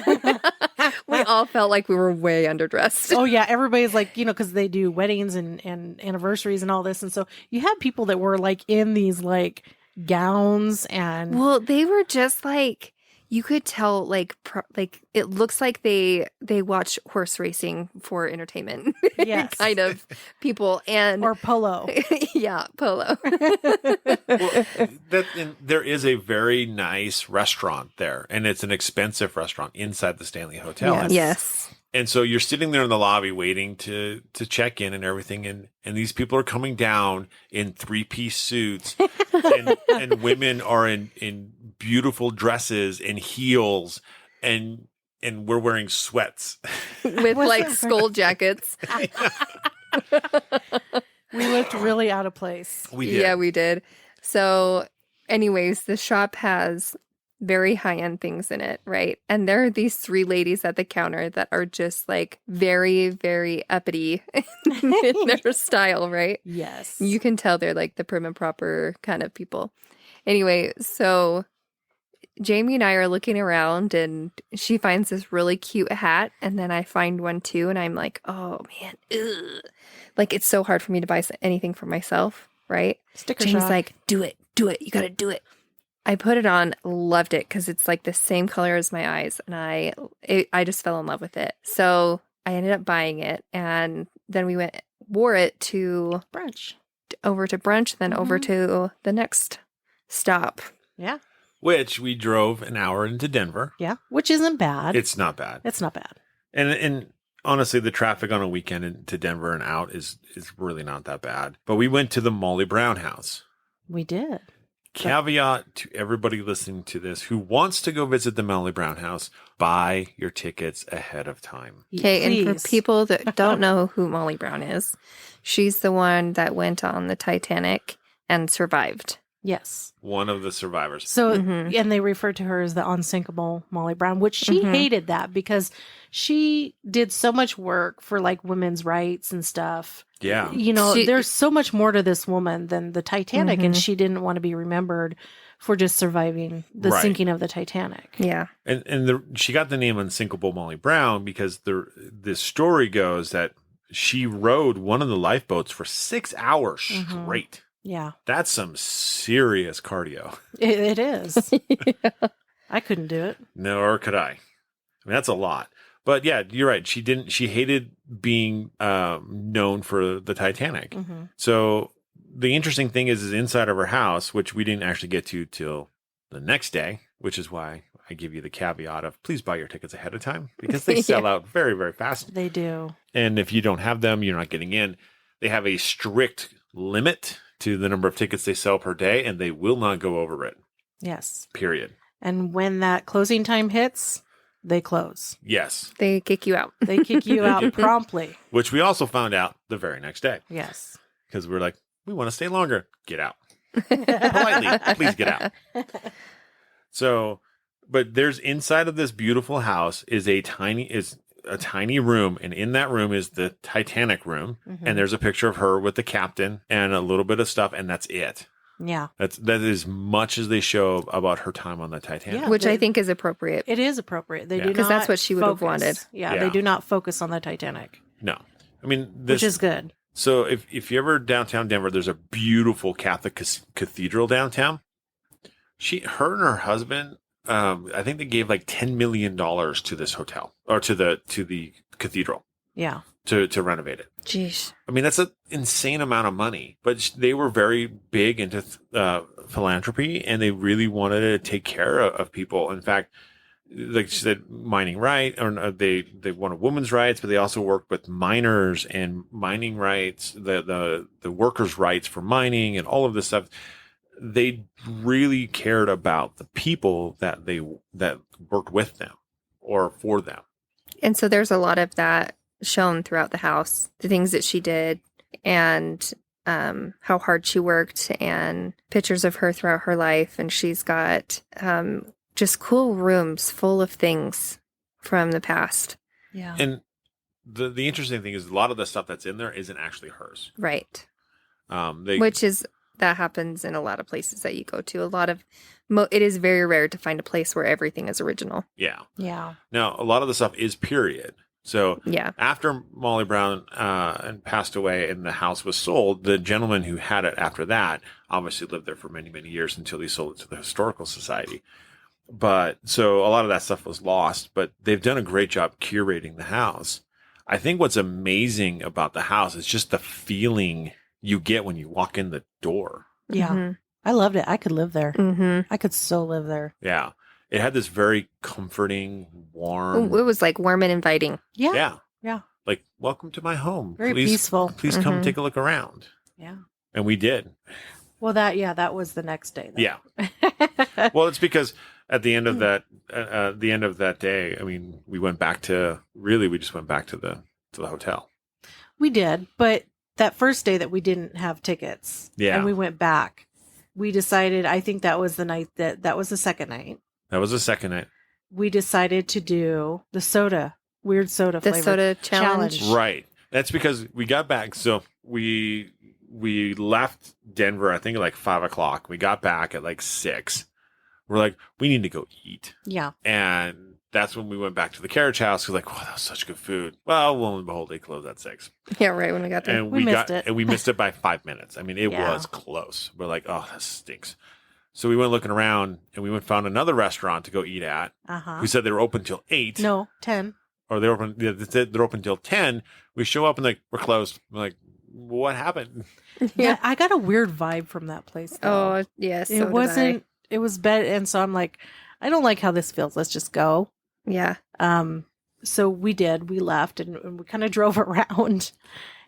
we all felt like we were way underdressed. Oh yeah, everybody's like, because they do weddings and anniversaries and all this, and so you had people that were like in these like gowns and Well, they were just like, you could tell, like it looks like they watch horse racing for entertainment. Yes. Kind of people. And or polo. yeah, polo. well, there is a very nice restaurant there, and it's an expensive restaurant inside the Stanley Hotel. Yes. Yes. And so you're sitting there in the lobby waiting to check in and everything, and these people are coming down in 3-piece suits, and women are in beautiful dresses and heels, and we're wearing sweats. With like skull jackets. We looked really out of place. We did. Yeah, we did. So, anyways, the shop has very high-end things in it, right? And there are these 3 ladies at the counter that are just like very, very uppity in their style, right? Yes. You can tell they're like the prim and proper kind of people. Anyway, so Jamie and I are looking around and she finds this really cute hat, and then I find one too, and I'm like, oh man, ugh. Like it's so hard for me to buy anything for myself, right? Sticker Jamie's shock. like, do it, you gotta do it. I put it on, loved it because it's like the same color as my eyes, and I just fell in love with it. So I ended up buying it, and then we wore it over to brunch, then over to the next stop. Yeah. Which we drove an hour into Denver. Yeah. Which isn't bad. It's not bad. It's not bad. And honestly, the traffic on a weekend into Denver and out is really not that bad. But we went to the Molly Brown house. We did. Caveat to everybody listening to this who wants to go visit the Molly Brown house, buy your tickets ahead of time. Okay, and Please. for people that don't know who Molly Brown is, she's the one that went on the Titanic and survived. Yes. One of the survivors. So, and they refer to her as the unsinkable Molly Brown, which she hated that because she did so much work for like women's rights and stuff. Yeah. There's so much more to this woman than the Titanic, and she didn't want to be remembered for just surviving the Right. sinking of the Titanic. Yeah. And she got the name Unsinkable Molly Brown because the story goes that she rowed one of the lifeboats for 6 hours Mhm. straight. Yeah, That's some serious cardio. it is. Yeah. I couldn't do it. Nor could I. I mean, that's a lot. But yeah, you're right. She hated being known for the Titanic. Hmm. So the interesting thing is inside of her house, which we didn't actually get to till the next day, which is why I give you the caveat of please buy your tickets ahead of time because they sell out very, very fast. They do. And if you don't have them, you're not getting in. They have a strict limit to the number of tickets they sell per day, and they will not go over it, Yes. period. And when that closing time hits, they close. Yes. They kick you out. They kick you out promptly. Which we also found out the very next day Yes. because we're like, we want to stay longer. Get out. Politely, please get out. So, but there's inside of this beautiful house is a tiny room, and in that room is the Titanic room, Mhm. and there's a picture of her with the captain and a little bit of stuff, and that's it. Yeah. That is much as they show about her time on the Titanic. Yeah. Which I think is appropriate. It is appropriate. They Yeah. do not 'Cause that's what she would have focus. wanted. Yeah, Yeah. they do not focus on the Titanic, No, I mean which is good. So if you're ever downtown Denver, there's a beautiful Catholic cathedral downtown. Her and her husband, I think they gave like $10 million to this hotel or to the cathedral Yeah. to renovate it. Jeez. I mean, that's an insane amount of money, but they were very big into philanthropy, and they really wanted to take care of people. In fact, like she said, mining right, or they wanted women's rights, but they also worked with miners and mining rights, the workers' rights for mining and all of this stuff. They really cared about the people that worked with them or for them. And so there's a lot of that shown throughout the house, the things that she did and how hard she worked and pictures of her throughout her life. And she's got just cool rooms full of things from the past. Yeah. And the interesting thing is a lot of the stuff that's in there isn't actually hers. Right. They, Which is, that happens in a lot of places that you go to. A lot of, it is very rare to find a place where everything is original. yeah. Yeah. Now, a lot of the stuff is period. So Yeah. after Molly Brown and passed away and the house was sold, the gentleman who had it after that obviously lived there for many, many years until he sold it to the Historical Society. But so a lot of that stuff was lost, but they've done a great job curating the house. I think what's amazing about the house is just the feeling you get when you walk in the door. Yeah. Mm-hmm. I loved it. I could live there. Mm-hmm. I could so live there. Yeah. It had this very comforting, warm. It was like warm and inviting. Yeah. Yeah. Yeah. Like, welcome to my home. Very please, peaceful. Please come Mhm. take a look around. Yeah. And we did. Well, that was the next day. Then. Yeah. Well, it's because at the end of that day, I mean, we just went back to the hotel. We did, but that first day that we didn't have tickets, Yeah. and we went back, we decided. I think that was the night that was the second night. That was the second night. We decided to do the weird soda The flavor soda challenge. Right. That's because we got back. So we left Denver, I think at like 5:00. We got back at like 6. We're like, we need to go eat. Yeah. And that's when we went back to the carriage house. We're like, wow, that was such good food. Well, lo and behold, they closed at 6. Yeah, right when we got there. And We missed it. And we missed it by 5 minutes. I mean, it Yeah. was close. We're like, oh, that stinks. So we went looking around and we found another restaurant to go eat at. Uh-huh. Who said they were open till 8. No, 10. Or they're open. They said they're open till 10. We show up and like we're closed. We're like, what happened? Yeah, I got a weird vibe from that place. Though. Oh, yes. it wasn't. It was bad, and so I'm like, I don't like how this feels. Let's just go. Yeah. So we did. We left, and we kind of drove around,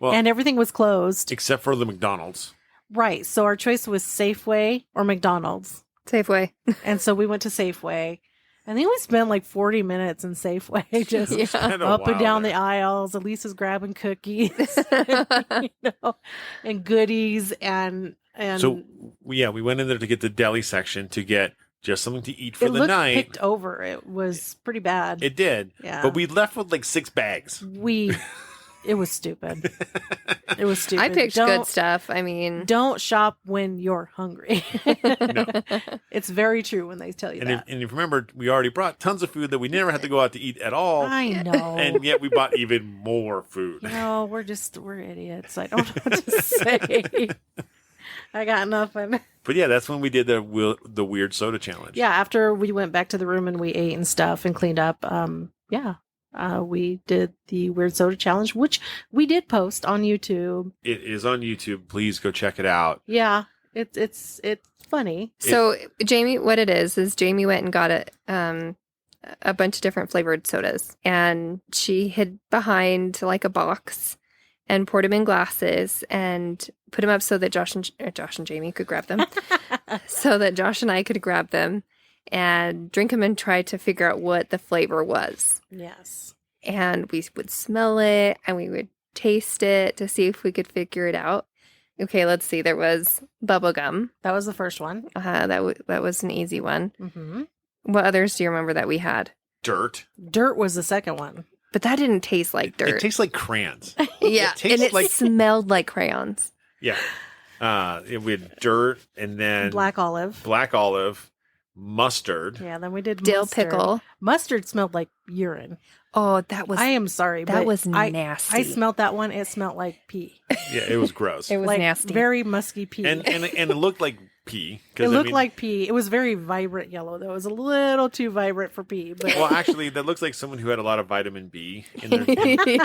Well, and everything was closed. except for the McDonald's. Right. So our choice was Safeway or McDonald's, Safeway. and so we went to Safeway. I think we spent like 40 minutes in Safeway, just Yeah. Kinda up and wild down there. the aisles. Elisa's grabbing cookies, and goodies, and So we went in there to get the deli section to get just something to eat for it the looked night. picked over. It was pretty bad. It did. Yeah. But we left with like 6 bags. It was stupid. It was stupid. I picked good stuff. I mean, don't shop when you're hungry. No. It's very true when they tell you And that. if you remember, we already brought tons of food that we never had to go out to eat at all. I know. And yet we bought even more food. No, we're idiots. I don't know what to say. I got nothing. But yeah, that's when we did the weird soda challenge. Yeah, after we went back to the room and we ate and stuff and cleaned up, we did the weird soda challenge, which we did post on YouTube. It is on YouTube. Please go check it out. Yeah, it's funny. so Jamie, what it is Jamie went and got a bunch of different flavored sodas, and she hid behind like a box and poured them in glasses and put them up so that Josh and Jamie could grab them, so that Josh and I could grab them and drink them and try to figure out what the flavor was. Yes. And we would smell it and we would taste it to see if we could figure it out. Okay, let's see. There was bubble gum. That was the first one. That was an easy one. Mm-hmm. What others do you remember that we had? Dirt. Dirt was the second one. But that didn't taste like dirt. It tastes like crayons. Yeah, tastes and it smelled like crayons. Yeah. We had dirt and then Black olive. Mustard. Yeah, then we did Dill mustard. pickle. Mustard smelled like urine. Oh, that was I am sorry, that but was I nasty. smelled that one. It smelled like pee. Yeah, it was gross. It was like nasty. Very musky pee. and it looked like pee. it looked like pee. It was very vibrant yellow, though. It was a little too vibrant for pee. But Well, actually, that looks like someone who had a lot of vitamin B in their.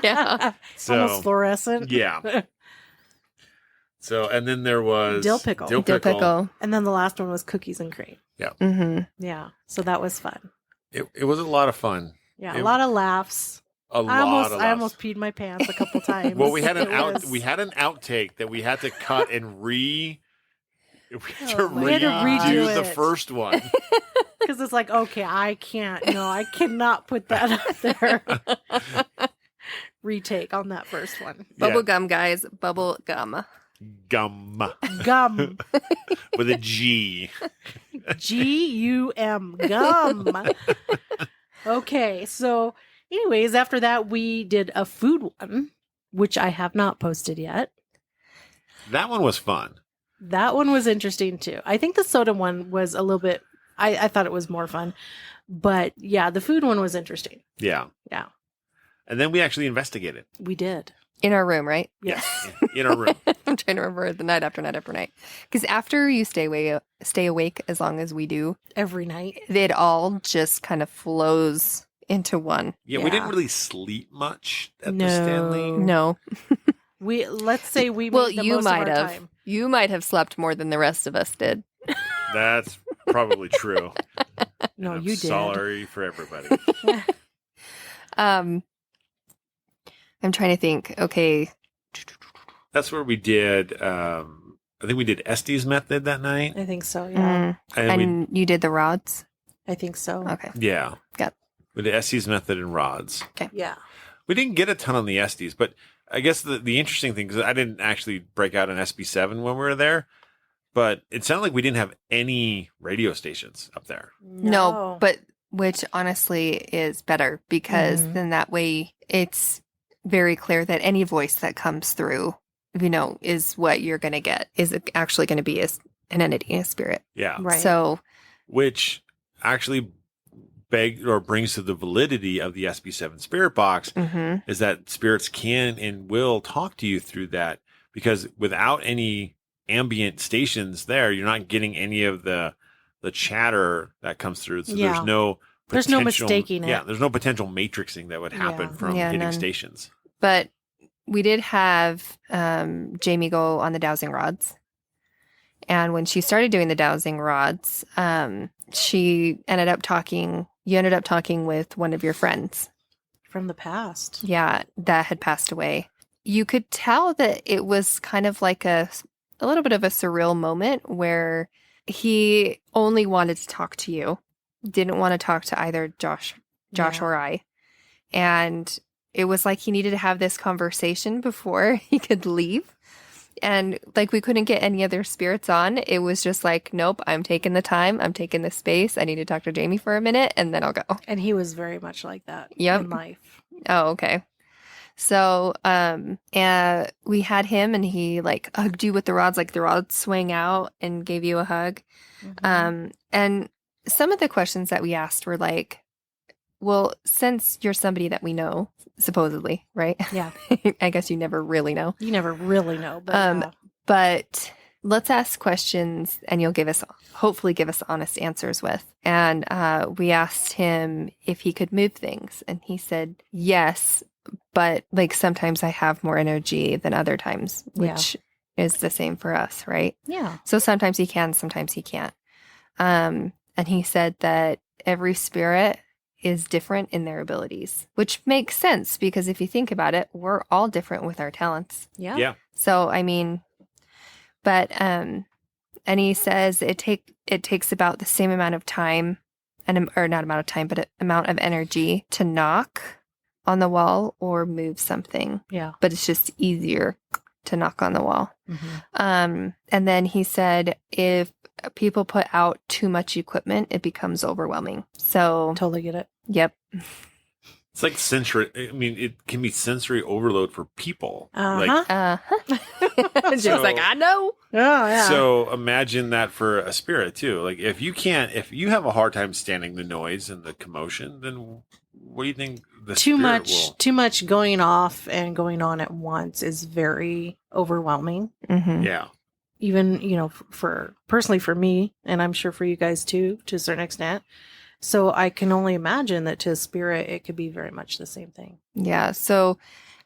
Yeah. So, almost fluorescent. yeah. So, and then there was Dill pickle. Dill pickle. And then the last one was cookies and cream. Mm-hmm. Yeah, so that was fun. It was a lot of fun. Yeah, a lot of laughs. I almost peed my pants a couple times. Well, we had an It outtake that we had to cut and we had to redo redo the it. first one. because it's like, okay, I cannot put that up there. Retake on that first one. Bubble gum, guys. Bubble gum. Gum Gum. with a G. Gum. Gum. Okay, so anyways, after that we did a food one, which I have not posted yet. That one was fun. That one was interesting too. I think the soda one was a little bit, I thought it was more fun. But yeah, the food one was interesting. Yeah. Yeah. And then we actually investigated. We did. In our room, right? Yes. In our room. I'm trying to remember the night after night after night. Because after you stay awake as long as we do, Every night. it all just kind of flows into one. Yeah, we didn't really sleep much at the No. Stanley. No. Let's say we made Well, the you most might of our have. time. You might have slept more than the rest of us did. That's probably true. No, And I'm you did. sorry for everybody. I'm trying to think. Okay. That's where we did, I think we did Estes method that night. I think so, yeah. And you did the rods? I think so. Okay. Yeah. Got We did Estes method and rods. Yeah. We didn't get a ton on the Estes, but I guess the interesting thing, because I didn't actually break out an SB7 when we were there, but it sounded like we didn't have any radio stations up there. No, but which honestly is better because Mhm. then that way it's very clear that any voice that comes through, is what you're going to get, is actually going to be an entity, a spirit. Yeah. Right. So, Which actually brings to the validity of the SB7 spirit box mhm. is that spirits can and will talk to you through that, because without any ambient stations there, you're not getting any of the chatter that comes through. So Yeah. there's no mistaking it. Yeah, there's no potential matrixing that would happen Yeah. from Yeah, hitting none. stations. But we did have Jamie go on the dowsing rods. And when she started doing the dowsing rods, you ended up talking with one of your friends. From the past. Yeah, that had passed away. You could tell that it was kind of like a little bit of a surreal moment where he only wanted to talk to you, didn't want to talk to either Josh Yeah. or I. And it was like he needed to have this conversation before he could leave. And like we couldn't get any other spirits on. It was just like, nope, I'm taking the time. I'm taking the space. I need to talk to Jamie for a minute and then I'll go. And he was very much like that Yep. in life. Oh, okay. So, and we had him and he like hugged you with the rods, like the rods swing out and gave you a hug. And some of the questions that we asked were like, well, since you're somebody that we know, supposedly, right? Yeah. I guess you never really know. You never really know, but yeah. But let's ask questions and you'll hopefully give us honest answers with. And we asked him if he could move things. And he said, yes, but like sometimes I have more energy than other times, which is the same for us, right? Yeah. So sometimes he can, sometimes he can't. And he said that every spirit is different in their abilities, which makes sense because if you think about it, we're all different with our talents. Yeah. Yeah. So, I mean, but, and he says it takes about the same amount of time or not amount of time, but amount of energy to knock on the wall or move something. Yeah. But it's just easier to knock on the wall. Mm-hmm. And then he said, if people put out too much equipment, it becomes overwhelming. So Totally get it. Yep. It's like sensory. I mean, it can be sensory overload for people. Uh-huh. Just like, I know. Oh, yeah. So imagine that for a spirit too. Like if you have a hard time standing the noise and the commotion, then what do you think the too spirit will? much going off and going on at once is very overwhelming. Mm-hmm. Yeah. Even, for personally for me, and I'm sure for you guys too, to a certain extent. So I can only imagine that to a spirit, it could be very much the same thing. Yeah. So,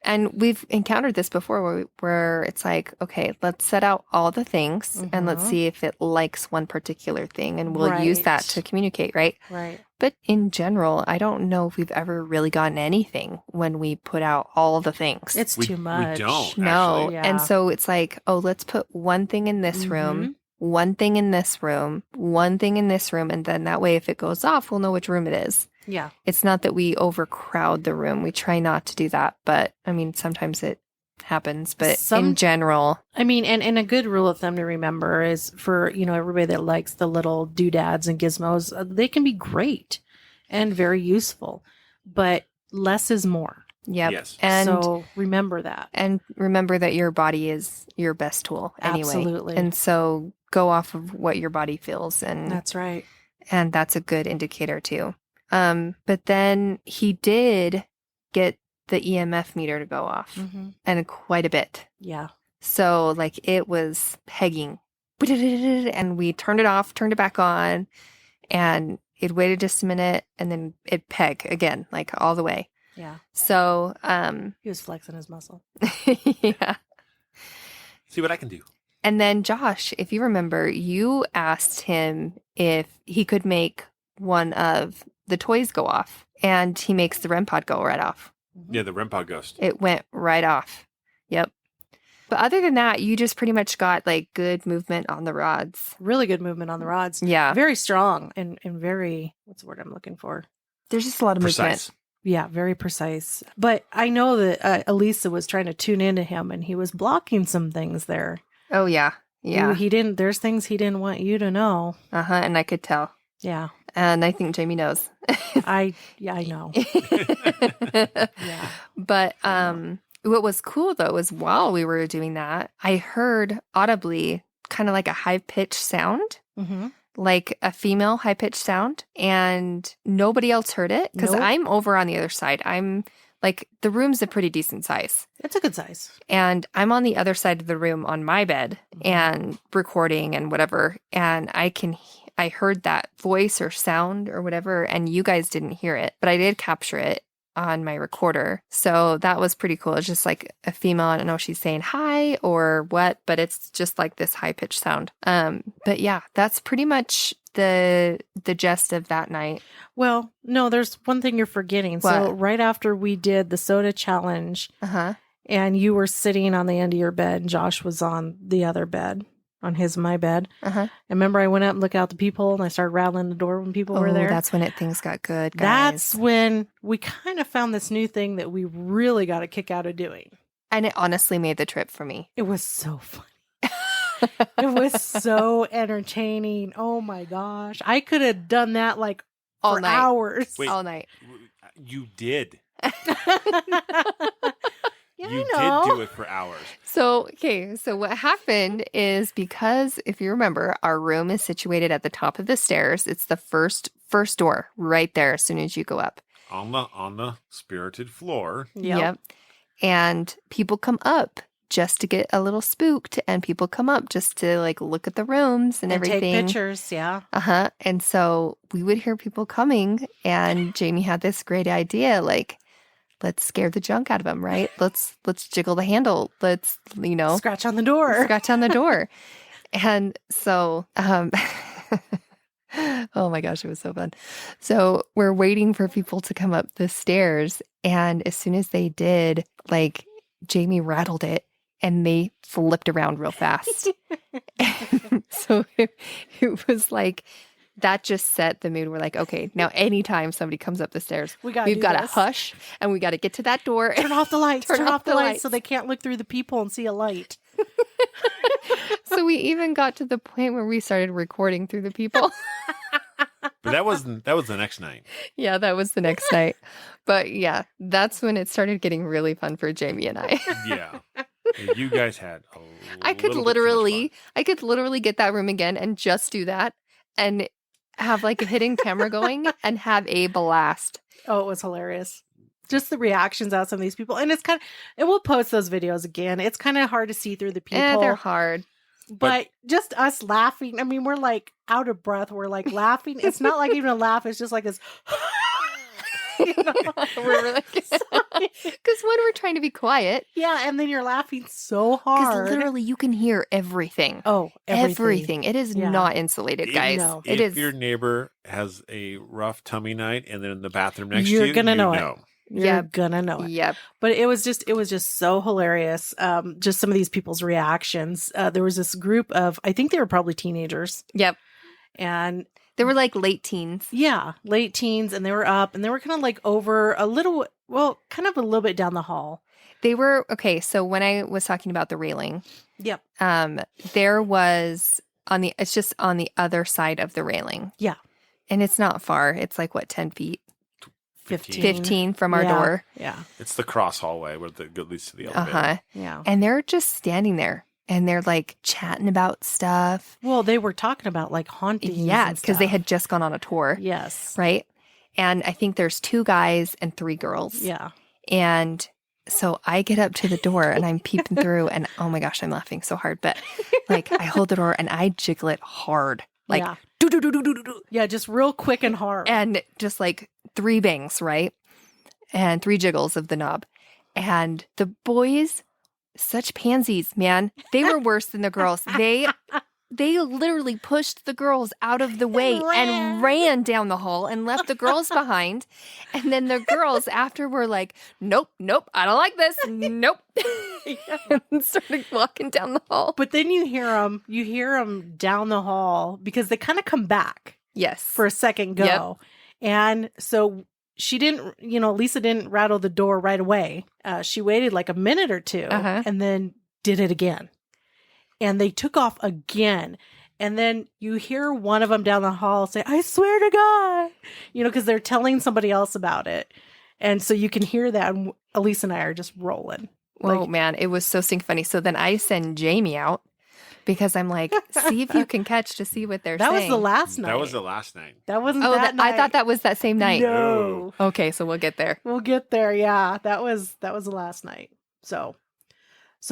and we've encountered this before where it's like, okay, let's set out all the things and let's see if it likes one particular thing and we'll use that to communicate, right? Right. But in general, I don't know if we've ever really gotten anything when we put out all the things. It's too much. We don't. No. Actually. Yeah. And so it's like, oh, let's put one thing in this room, one thing in this room, one thing in this room. And then that way, if it goes off, we'll know which room it is. Yeah. It's not that we overcrowd the room. We try not to do that. But I mean, sometimes it happens. But in general. I mean, and a good rule of thumb to remember is for, everybody that likes the little doodads and gizmos, they can be great and very useful, but less is more. Yep. Yes. And so remember that. And remember that your body is your best tool anyway. Absolutely. And so go off of what your body feels. And that's right. And that's a good indicator too. But then he did get the EMF meter to go off and quite a bit. Yeah. So like it was pegging and we turned it off, turned it back on, and it waited just a minute and then it peg again, like all the way. Yeah. So, he was flexing his muscle. Yeah. See what I can do. And then Josh, if you remember, you asked him if he could make one of the toys go off, and he makes the REM pod go right off. Yeah, the REM pod ghost. It went right off. Yep. But other than that, you just pretty much got like good movement on the rods. Really good movement on the rods. Yeah. Very strong and very, what's the word I'm looking for? There's just a lot of movement. Precise. Yeah, very precise. But I know that Elisa was trying to tune into him and he was blocking some things there. Oh, yeah. Yeah. He didn't, there's things he didn't want you to know. And I could tell. Yeah. And I think Jamie knows. I know. Yeah. But what was cool though is while we were doing that, I heard audibly kind of like a high-pitched sound. Mm-hmm. Like a female high-pitched sound, and nobody else heard it because I'm over on the other side. I'm like, the room's a pretty decent size. It's a good size. And I'm on the other side of the room on my bed and recording and whatever. And I heard that voice or sound or whatever, and you guys didn't hear it, but I did capture it on my recorder. So that was pretty cool. It's just like a female. I don't know if she's saying hi or what, but it's just like this high pitched sound. But yeah, that's pretty much the gist of that night. Well, no, there's one thing you're forgetting. What? So right after we did the soda challenge and you were sitting on the end of your bed and Josh was on the other bed, on my bed. And remember I went out and looked out the peephole and I started rattling the door when people were there. That's when things got good, guys. That's when we kind of found this new thing that we really got a kick out of doing. And it honestly made the trip for me. It was so funny. It was so entertaining. Oh my gosh. I could have done that like All for night. hours. Wait. All night. You did Yeah, You I know. did do it for hours. So what happened is, because if you remember, our room is situated at the top of the stairs. It's the first door right there as soon as you go up. On the spirited floor. Yep. And people come up just to get a little spooked, and people come up just to like look at the rooms and everything. Take pictures, yeah. And so we would hear people coming, and Jamie had this great idea, like, let's scare the junk out of them, right? Let's jiggle the handle. Let's, Scratch on the door. scratch on the door. And so, oh my gosh, it was so fun. So we're waiting for people to come up the stairs. And as soon as they did, like, Jamie rattled it and they flipped around real fast. So it was like, that just set the mood. We're like, okay, now anytime somebody comes up the stairs, we've got to hush and we got to get to that door. Turn off the lights. Turn off the lights so they can't look through the people and see a light. So we even got to the point where we started recording through the people. But that was the next night. Yeah, that was the next night. But yeah, that's when it started getting really fun for Jamie and I. Yeah. You guys had I could literally get that room again and just do that and have like a hidden camera going and have a blast. Oh, it was hilarious. Just the reactions out of some of these people. And and we'll post those videos again. It's kind of hard to see through the people. They're hard. But just us laughing. I mean, we're like out of breath. We're like laughing. It's not like even a laugh. It's just like this. We're like, because when we're trying to be quiet. Yeah. And then you're laughing so hard. Because literally you can hear everything. Oh, everything. It is not insulated, guys. No. If your neighbor has a rough tummy night and then in the bathroom next to you, you're going to know it. Yep. You're gonna know it. Yep. But it was just so hilarious. Just some of these people's reactions. There was this group of, I think they were probably teenagers. Yep. And they were like late teens. Yeah, late teens, and they were up, and they were kind of like over a little bit down the hall. They were okay. So when I was talking about the railing, yep, there was it's just on the other side of the railing. Yeah, and it's not far. It's like what, 10 feet. 15 from our door. Yeah. It's the cross hallway where it leads to the elevator. Yeah. And they're just standing there and they're like chatting about stuff. Well, they were talking about like hauntings. Yeah, because they had just gone on a tour. Yes. Right. And I think there's 2 guys and 3 girls. Yeah. And so I get up to the door and I'm peeping through and oh my gosh, I'm laughing so hard. But like I hold the door and I jiggle it hard. Like do. Yeah, just real quick and hard. And just like 3 bangs, right? And 3 jiggles of the knob. And the boys, such pansies, man. They were worse than the girls. They literally pushed the girls out of the way and ran down the hall and left the girls behind. And then the girls after were like, nope, I don't like this. Nope. And started walking down the hall. But then you hear them down the hall because they kind of come back. Yes. For a second go. Yep. And so she didn't, Lisa didn't rattle the door right away. She waited like a minute or 2 and then did it again. And they took off again. And then you hear one of them down the hall say, I swear to God, because they're telling somebody else about it. And so you can hear that. And Elise and I are just rolling. Oh, man. It was so stink funny. So then I send Jamie out because I'm like, see if you can catch to see what they're saying. That was the last night. That was the last night. That wasn't that night. I thought that was that same night. No. Okay, so we'll get there. We'll get there. Yeah. That was the last night. So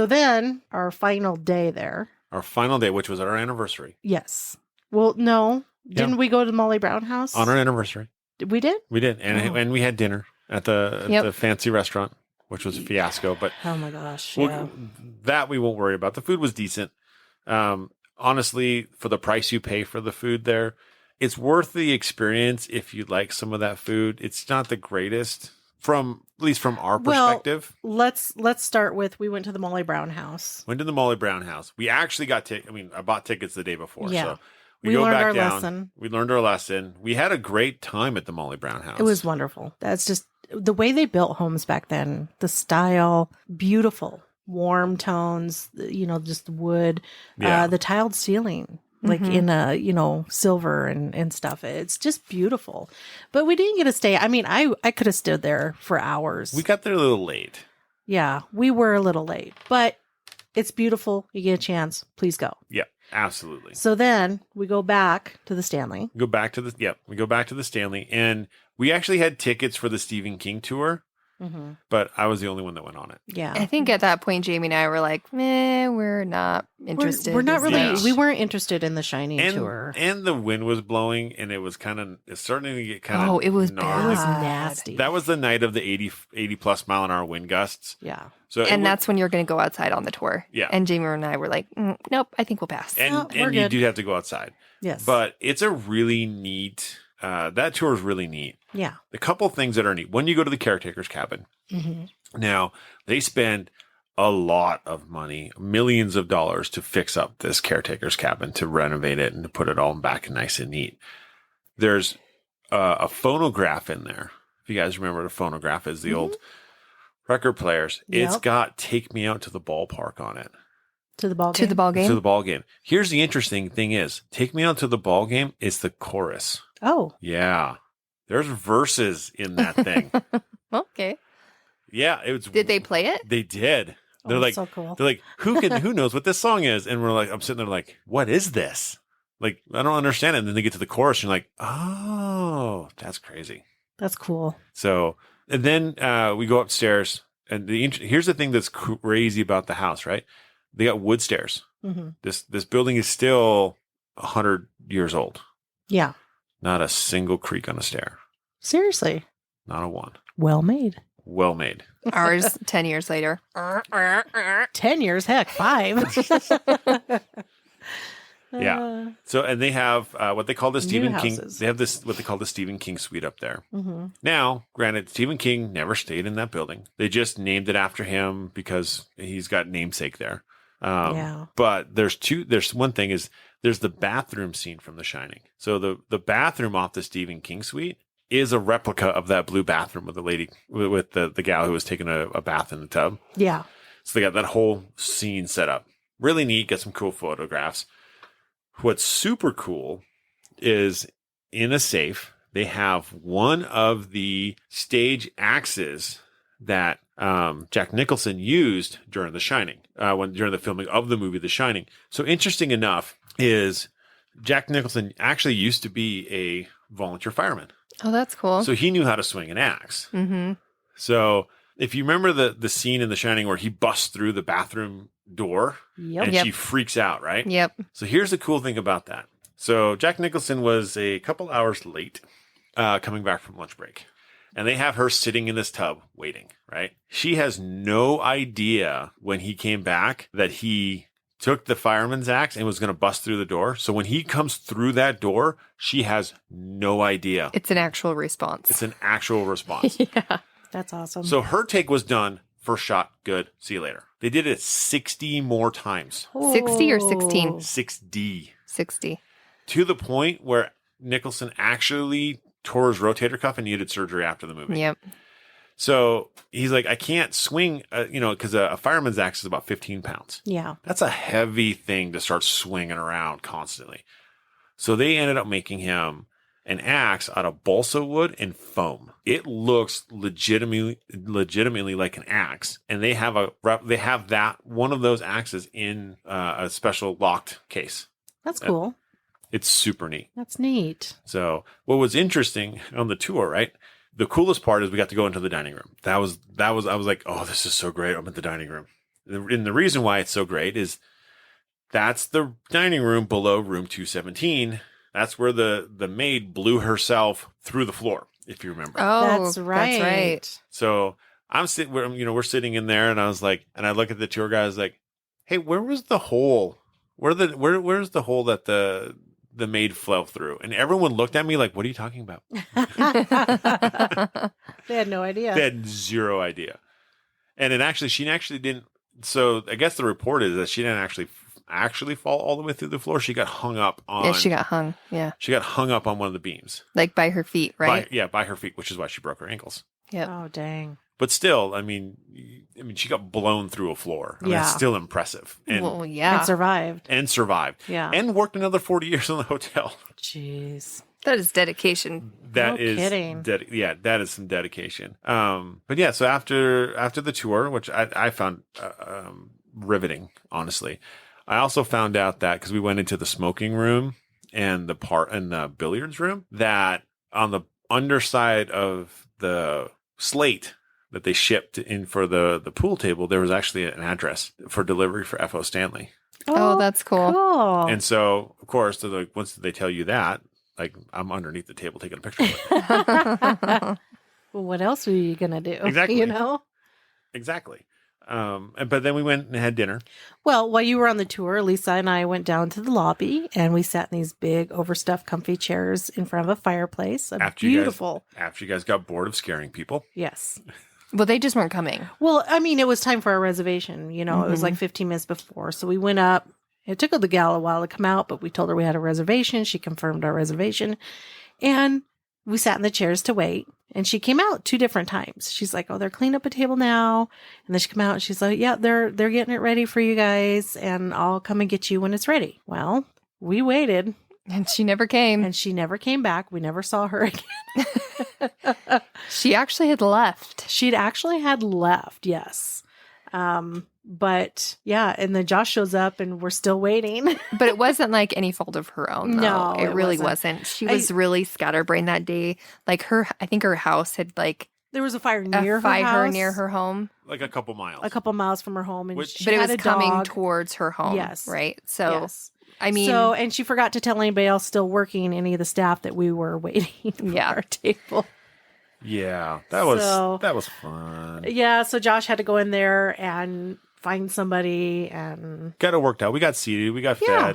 then our final day there. Our final day, which was our anniversary. Yes. Well, no. Didn't we go to the Molly Brown house? On our anniversary. We did? We did. And we had dinner at the fancy restaurant, which was a fiasco. But oh my gosh. That we won't worry about. The food was decent. Honestly, for the price you pay for the food there, it's worth the experience if you like some of that food. It's not the greatest at least from our perspective. Well, let's start with, we went to the Molly Brown house. Went to the Molly Brown house. We actually got I bought tickets the day before. Yeah. So we go learned back our down. lesson. We learned our lesson. We had a great time at the Molly Brown house. It was wonderful. That's just the way they built homes back then. The style, beautiful, warm tones, just the wood, the tiled ceiling. like Mhm. in a, silver and stuff. It's just beautiful. But we didn't get to stay. I mean, I could have stood there for hours. We got there a little late. Yeah, we were a little late, but it's beautiful. You get a chance, please go. Yeah, absolutely. So then we go back to the Stanley. We go back to the Stanley, and we actually had tickets for the Stephen King tour, Mm-hmm. but I was the only one that went on it. Yeah. I think at that point, Jamie and I were like, meh, we're not interested. We're not as really, much. we weren't interested in the Shining tour. And the wind was blowing, and it was it's starting to get kind of Oh, it was It was bad. nasty. That was the night of the 80 plus mile an hour wind gusts. Yeah. So And that's when you're going to go outside on the tour. Yeah. And Jamie and I were like, nope, I think we'll pass. and Oh, we're and you good. do have to go outside. Yes. But it's a really neat. That tour is really neat. yeah. A couple things that are neat. When you go to the caretaker's cabin, Mm-hmm. now they spend a lot of money, millions of dollars, to fix up this caretaker's cabin, to renovate it and to put it all back nice and neat. There's a phonograph in there. If you guys remember what a phonograph is, the old record players. It's Yep. got "Take Me Out to the Ballpark" on it. To the ball game. To the ball game. To the ball game. Here's the interesting thing is, "Take Me Out to the Ball Game" is the chorus. Oh. Yeah. There's verses in that thing. Okay. Yeah. It was. Did they play it? They did. They're Oh, like, so cool. they're like, who knows what this song is? And we're like, I'm sitting there like, what is this? Like, I don't understand it. And then they get to the chorus and you're like, oh, that's crazy. That's cool. So, and then we go upstairs, and here's the thing that's crazy about the house, right? They got wood stairs. Mm-hmm. This building is still 100 years old. Yeah. Not a single creak on a stair. Seriously. Not a one. Well made. Well made. Ours 10 years later. 10 years, heck, 5. Yeah. So, and they have what they call the New Stephen King. houses. They have what they call the Stephen King suite up there. Mm-hmm. Now, granted, Stephen King never stayed in that building. They just named it after him because he's got namesake there. Yeah. But there's one thing is there's the bathroom scene from The Shining. So the bathroom off the Stephen King suite is a replica of that blue bathroom with the lady, with the gal who was taking a bath in the tub. Yeah. So they got that whole scene set up. Really neat. Got some cool photographs. What's super cool is in a safe, they have one of the stage axes that Jack Nicholson used during The Shining, during the filming of the movie The Shining. So interesting enough is Jack Nicholson actually used to be a volunteer fireman. Oh, that's cool. So he knew how to swing an axe. Mm-hmm. So if you remember the scene in The Shining where he busts through the bathroom door Yep. and Yep. she freaks out, right? Yep. So here's the cool thing about that. So Jack Nicholson was a couple hours late coming back from lunch break. And they have her sitting in this tub waiting, right? She has no idea when he came back that he took the fireman's axe and was going to bust through the door. So when he comes through that door, she has no idea. It's an actual response. It's an actual response. Yeah. That's awesome. So her take was done. First shot, good. See you later. They did it 60 more times. 60 or 16? 6D. 60. To the point where Nicholson actually tore his rotator cuff and needed surgery after the movie. Yep. So he's like, I can't swing, because a fireman's axe is about 15 pounds. Yeah. That's a heavy thing to start swinging around constantly. So they ended up making him an axe out of balsa wood and foam. It looks legitimately like an axe, and they have one of those axes in a special locked case. That's cool. It's super neat. That's neat. So what was interesting on the tour, right? The coolest part is we got to go into the dining room. I was like, oh, this is so great. I'm at the dining room. And the reason why it's so great is that's the dining room below room 217. That's where the maid blew herself through the floor, if you remember. Oh, That's right. That's right. So we're sitting in there, and I was like, and I look at the tour guy, I was like, hey, where was the hole? Where's the hole that the maid fell through? And everyone looked at me like, what are you talking about? They had no idea. They had zero idea. And she actually didn't. So I guess the report is that she didn't actually fall all the way through the floor. She got hung up on. Yeah, she got hung. Yeah. She got hung up on one of the beams. Like by her feet, right? By her feet, which is why she broke her ankles. Yep. Oh, dang. But still, I mean, she got blown through a floor. I mean, that's Yeah. still impressive. And, Well, yeah. And survived. Yeah. And worked another 40 years in the hotel. Jeez. That is dedication. That No is kidding. that is some dedication. But yeah, so after the tour, which I found riveting, honestly, I also found out that because we went into the smoking room and the billiards room, that on the underside of the slate that they shipped in for the pool table, there was actually an address for delivery for F.O. Stanley. Oh, that's cool. Cool. And so, of course, they're like, once they tell you that, like, I'm underneath the table taking a picture of it. Well, what else were you going to do? Exactly. You know? Exactly. But then we went and had dinner. Well, while you were on the tour, Lisa and I went down to the lobby and we sat in these big, overstuffed, comfy chairs in front of a fireplace. After you guys got bored of scaring people. Yes. Well, they just weren't coming. Well, I mean, it was time for our reservation. You know, It was like 15 minutes before. So we went up. It took the gal a while to come out, but we told her we had a reservation. She confirmed our reservation. And we sat in the chairs to wait. And she came out 2 different times. She's like, "Oh, they're cleaning up a table now." And then she came out and she's like, "Yeah, they're getting it ready for you guys. And I'll come and get you when it's ready." Well, we waited. And she never came. And she never came back. We never saw her again. She actually had left. She'd actually had left, yes. But yeah, and then Josh shows up and we're still waiting. But it wasn't like any fault of her own. Though. No, it really wasn't. wasn't. She was really scatterbrained that day. Like I think her house had like There was a fire near a fire her house, near her home. Like a couple miles. a couple miles from her home, and Which- she But it had was a coming dog. towards her home. Yes. Right. So, Yes. I mean, And she forgot to tell anybody else still working, any of the staff, that we were waiting for Yeah. our table. Yeah, that was So- fun. Yeah, so Josh had to go in there and find somebody, and Got it worked out. We got seated. We got Yeah.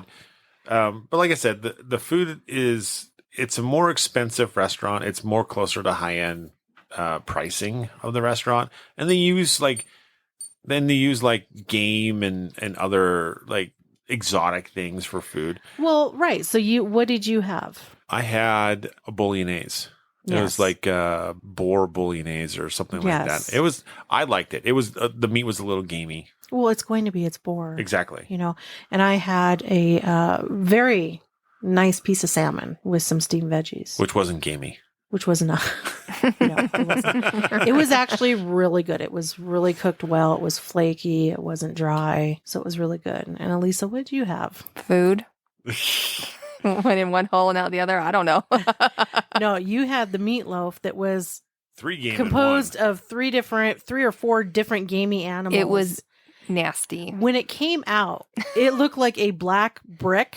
fed. But like I said, the food it's a more expensive restaurant. It's more closer to high end pricing of the restaurant, and they use like game and other like exotic things for food. well, right. So what did you have? I had a bolognese. It Yes. was like boar bolognese or something Yes. like that. I liked it. It was the meat was a little gamey. Well, it's going to be. It's boar. Exactly. You know, and I had a very nice piece of salmon with some steamed veggies, Which wasn't gamey. which was not. No, it wasn't. It was actually really good. It was really cooked well. It was flaky. It wasn't dry. So it was really good. And Elisa, what did you have? food went in one hole and out the other. I don't know. No, you had the meatloaf that was 3 game composed of 3 or 4 different gamey animals. It was nasty. When it came out, it looked like a black brick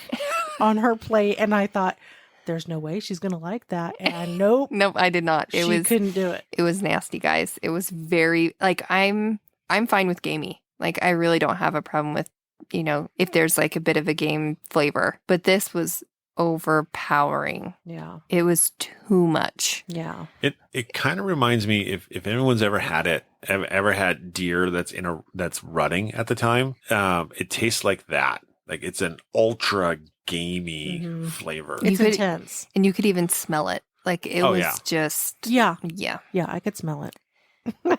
on her plate. And I thought, there's no way she's going to like that. And nope. Nope, I did not. She couldn't do it. It was nasty, guys. It was very like I'm fine with gamey. Like I really don't have a problem with, if there's like a bit of a game flavor. But this was overpowering. Yeah. It was too much. Yeah. It kind of reminds me if anyone's ever had deer that's rutting at the time, it tastes like that. Like it's an ultra gamey Mhm. flavor. You It's could- intense. And you could even smell it. Like it Oh, was yeah. just Yeah. yeah. Yeah. I could smell it.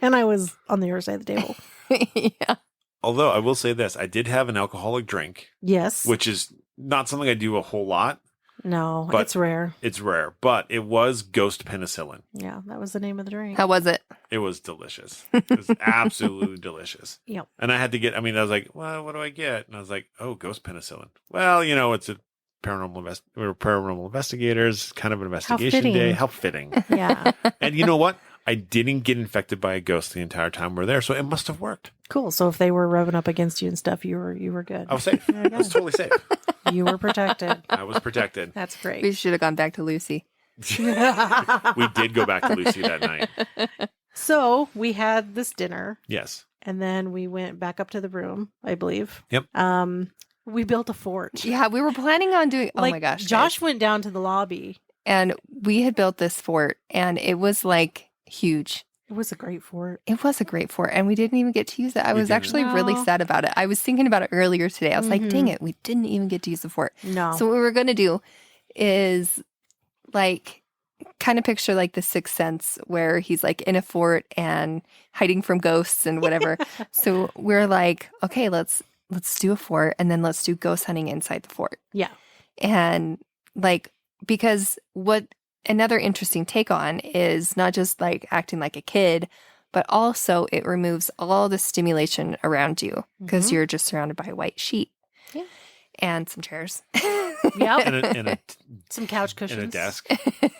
And I was on the other side of the table. Yeah. Although I will say this, I did have an alcoholic drink, Yes. which is not something I do a whole lot. No, But- it's rare. It's rare, but it was Ghost Penicillin. Yeah. That was the name of the drink. How was it? It was delicious. It was absolutely delicious. Yep. And I had to I was like, well, what do I get? And I was like, oh, Ghost Penicillin. Well, it's a we're paranormal investigators, kind of an investigation fitting. day. How fitting. Yeah. And you know what? I didn't get infected by a ghost the entire time we're there, so it must have worked. Cool. So if they were rubbing up against you and stuff, you were good. I was safe. There you I go. was totally safe. You were protected. I was protected. That's We great. should have gone back to Lucy. We did go back to Lucy that night. So we had this dinner, Yes. and then we went back up to the room, I believe. Yep. We built a fort. Yeah, we were planning on doing. Oh Like, my gosh, Josh guys. went down to the lobby. And we had built this fort, and it was like huge. It was a great fort. It was a great fort, and we didn't even get to use it. I We was didn't. actually really No. sad about it. I was thinking about it earlier today. I was like, Mhm. dang it, we didn't even get to use the fort. No. So what we were going to do is like kind of picture like the Sixth Sense where he's like in a fort and hiding from ghosts and whatever. So we're like, okay, let's do a fort and then let's do ghost hunting inside the fort. Yeah. And like, because what another interesting take on is not just like acting like a kid, but also it removes all the stimulation around you because you're just surrounded by a white sheet. Yeah. And some chairs. Yep. And Some couch cushions. and a desk.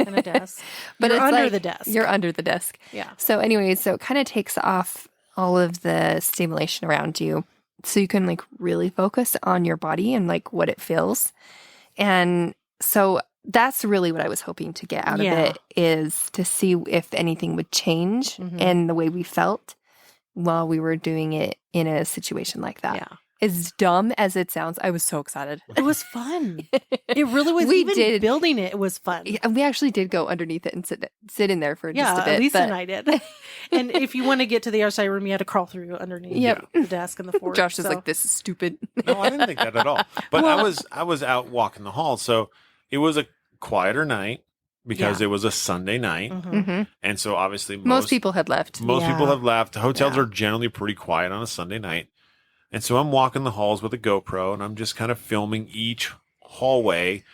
And a desk. But You're it's under like, the desk. You're under the desk. Yeah. So anyways, so it kind of takes off all of the stimulation around you. So you can like really focus on your body and like what it feels. And so that's really what I was hoping to get out of it, is to see if anything would change in the way we felt while we were doing it in a situation like that. Yeah. As dumb as it sounds, I was so excited. It was fun. It really was. We Even did. building it was fun. Yeah, we actually did go underneath it and sit in there for just a bit. Lisa but and I did. And if you want to get to the other side room, you had to crawl through underneath Yep. the desk and the fort. Josh is so. like, this is stupid. No, I didn't think that at all. But I was out walking the hall, so it was a quieter night because it was a Sunday night, and so obviously Most people had left. most people have left. Hotels Yeah. are generally pretty quiet on a Sunday night, and so I'm walking the halls with a GoPro, and I'm just kind of filming each hallway,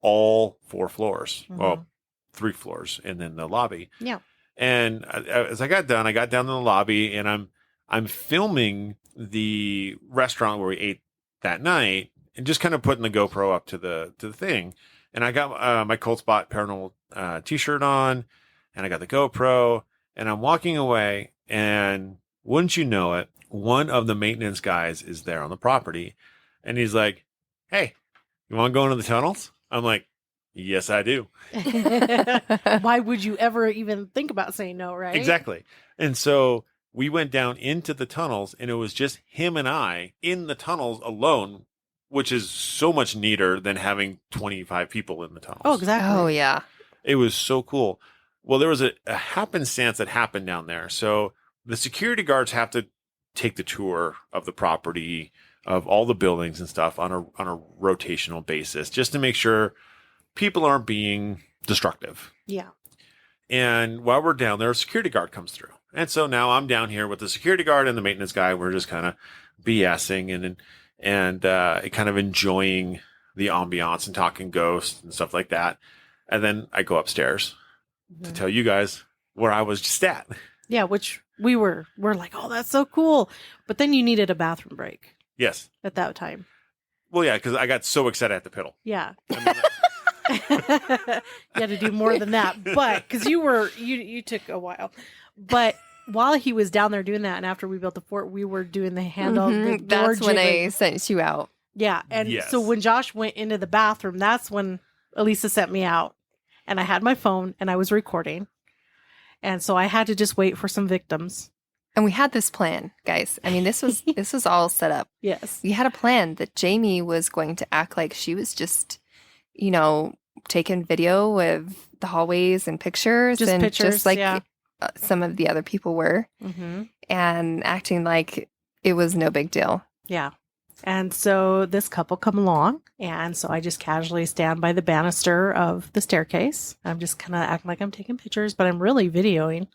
all 4 floors, well, 3 floors, and then the lobby. Yeah. And as I got down in the lobby, and I'm filming the restaurant where we ate that night, and just kind of putting the GoPro up to the thing. And I got my Cold Spot Paranormal t-shirt on, and I got the GoPro, and I'm walking away, and wouldn't you know it, one of the maintenance guys is there on the property, and he's like, "Hey, you want to go into the tunnels?" I'm like, "Yes, I do." Why would you ever even think about saying no, right? Exactly. And so we went down into the tunnels, and it was just him and I in the tunnels alone, which is so much neater than having 25 people in the tunnels. Oh, exactly. Oh, yeah. It was so cool. Well, there was a happenstance that happened down there. So the security guards have to take the tour of the property, of all the buildings and stuff on a rotational basis, just to make sure people aren't being destructive. Yeah. And while we're down there, a security guard comes through. And so now I'm down here with the security guard and the maintenance guy. We're just kind of BSing and kind of enjoying the ambiance and talking ghosts and stuff like that. And then I go upstairs to tell you guys where I was just at. Yeah, which we're like, oh, that's so cool. But then you needed a bathroom break Yes. at that time. Well, yeah, because I got so excited at the piddle. Yeah. I mean, You had to do more than that. But because you took a while. But while he was down there doing that, and after we built the fort, we were doing the handle. The door That's when jiggling. I sent you out. Yeah. And Yes. so when Josh went into the bathroom, that's when Elisa sent me out. And I had my phone and I was recording. And so I had to just wait for some victims. And we had this plan, guys. I mean, this was all set up. Yes. We had a plan that Jamie was going to act like she was just, taking video of the hallways and pictures. Just and pictures, just like yeah. some of the other people were, and acting like it was no big deal. Yeah. And so this couple come along. And so I just casually stand by the banister of the staircase. I'm just kind of acting like I'm taking pictures, but I'm really videoing.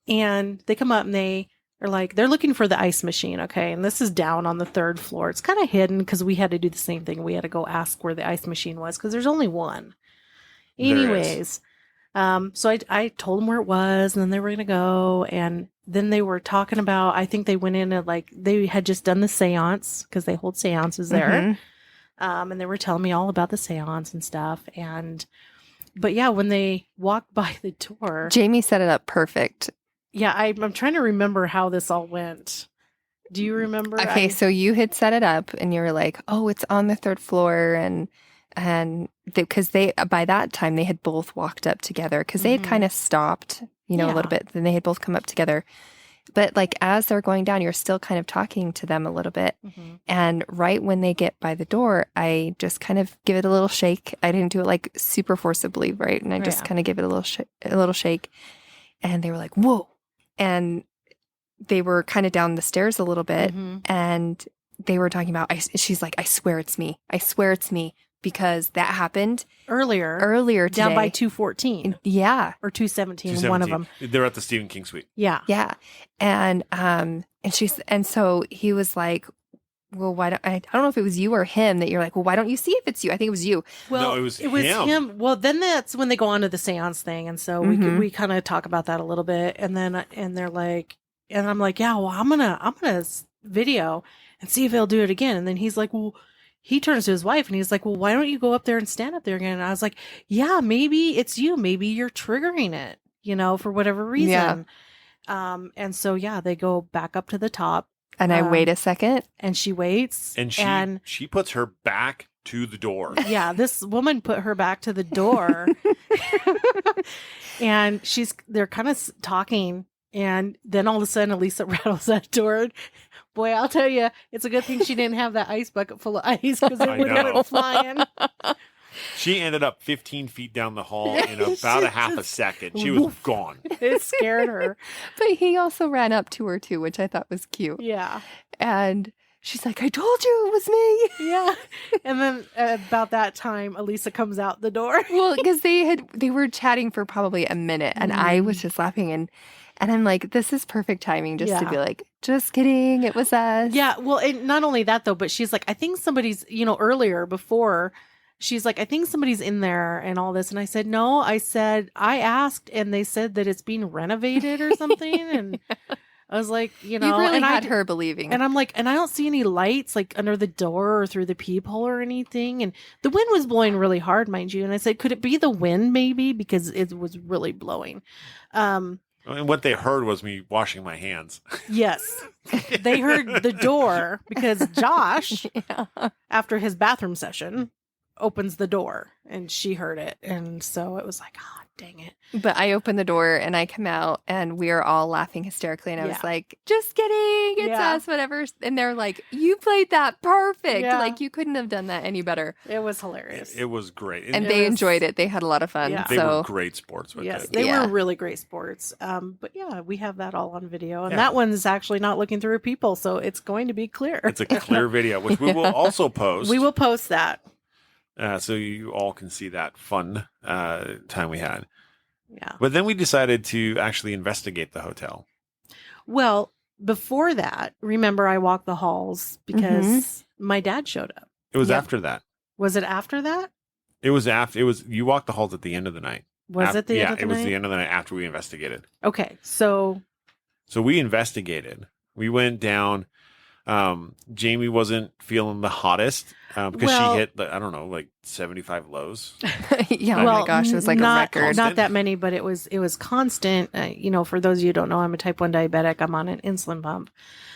And they come up and they are like, they're looking for the ice machine. Okay. And this is down on the 3rd floor. It's kind of hidden because we had to do the same thing. We had to go ask where the ice machine was because there's only one. There is. Anyways, so I told them where it was, and then they were going to go. And then they were talking about, I think they went in and they had just done the seance because they hold seances there. And they were telling me all about the seance and stuff. But yeah, when they walked by the door, Jamie set it up perfect. yeah, I'm trying to remember how this all went. Do you remember? Okay, so you had set it up and you were like, oh, it's on the 3rd floor. And because they, by that time, they had both walked up together because they had kind of stopped, a little bit. Then they had both come up together. But like as they're going down, you're still kind of talking to them a little bit. And right when they get by the door, I just kind of give it a little shake. I didn't do it like super forcibly, right? And I just kind of give it a little shake. And they were like, whoa. And they were kind of down the stairs a little bit. And they were talking about, she's like, I swear it's me. I swear it's me. because that happened earlier today. down by 214 Yeah. or 217, one of them. They're at the Stephen King suite. Yeah. Yeah. And so he was like, well, why don't I don't know if it was you or him that you're like, well, why don't you see if it's you? I think it was you. Well, No, it was him. Well, then that's when they go on to the seance thing. And so we kind of talk about that a little bit. And then, and they're like, and I'm like, yeah, well, I'm going to video and see if he'll do it again. And then he's like, well, he turns to his wife and he's like, well, why don't you go up there and stand up there again? And I was like, yeah, maybe it's you. Maybe you're triggering it, for whatever reason. Yeah. And so, yeah, they go back up to the top. And I wait a second. And she waits. And she puts her back to the door. Yeah, this woman put her back to the door. And they're kind of talking. And then all of a sudden, Elisa rattles that door. Boy, I'll tell you, it's a good thing she didn't have that ice bucket full of ice because it would have been flying. She ended up 15 feet down the hall in about a half a second. She was gone. It scared her. But he also ran up to her too, which I thought was cute. Yeah. And she's like, I told you it was me. Yeah. And then about that time, Elisa comes out the door. Well, because they were chatting for probably a minute and I was just laughing and I'm like, this is perfect timing just to be like, just kidding. It was us. Yeah. Well, and not only that though, but she's like, I think somebody's, earlier before, she's like, I think somebody's in there and all this. And I said, no, I asked and they said that it's being renovated or something. And I was like, You really and had her believing. And I'm like, and I don't see any lights like under the door or through the peephole or anything. And the wind was blowing really hard, mind you. And I said, could it be the wind maybe? Because it was really blowing. And what they heard was me washing my hands. Yes. They heard the door because Josh, after his bathroom session, opens the door and she heard it. And so it was like, oh, dang it. But I opened the door and I come out and we are all laughing hysterically. And I was like, just kidding. It's us, whatever. And they're like, you played that perfect. Yeah. Like you couldn't have done that any better. It was hilarious. It was great. And they enjoyed it. They had a lot of fun. Yeah. They were great sports with it. They were really great sports. But yeah, we have that all on video. And that one's actually not looking through people. So it's going to be clear. It's a clear video, which we will also post. We will post that. So you all can see that fun time we had. Yeah. But then we decided to actually investigate the hotel. Well, before that, remember I walked the halls because my dad showed up. It was after that. Was it after that? It was after. You walked the halls at the end of the night. Was it the end of the night? Yeah, it was the end of the night after we investigated. Okay, so we investigated. We went down. Jamie wasn't feeling the hottest because she hit, I don't know, like 75 lows. Yeah, oh my gosh, it was like a record. Not that many, but it was constant. For those of you who don't know, I'm a type 1 diabetic. I'm on an insulin pump.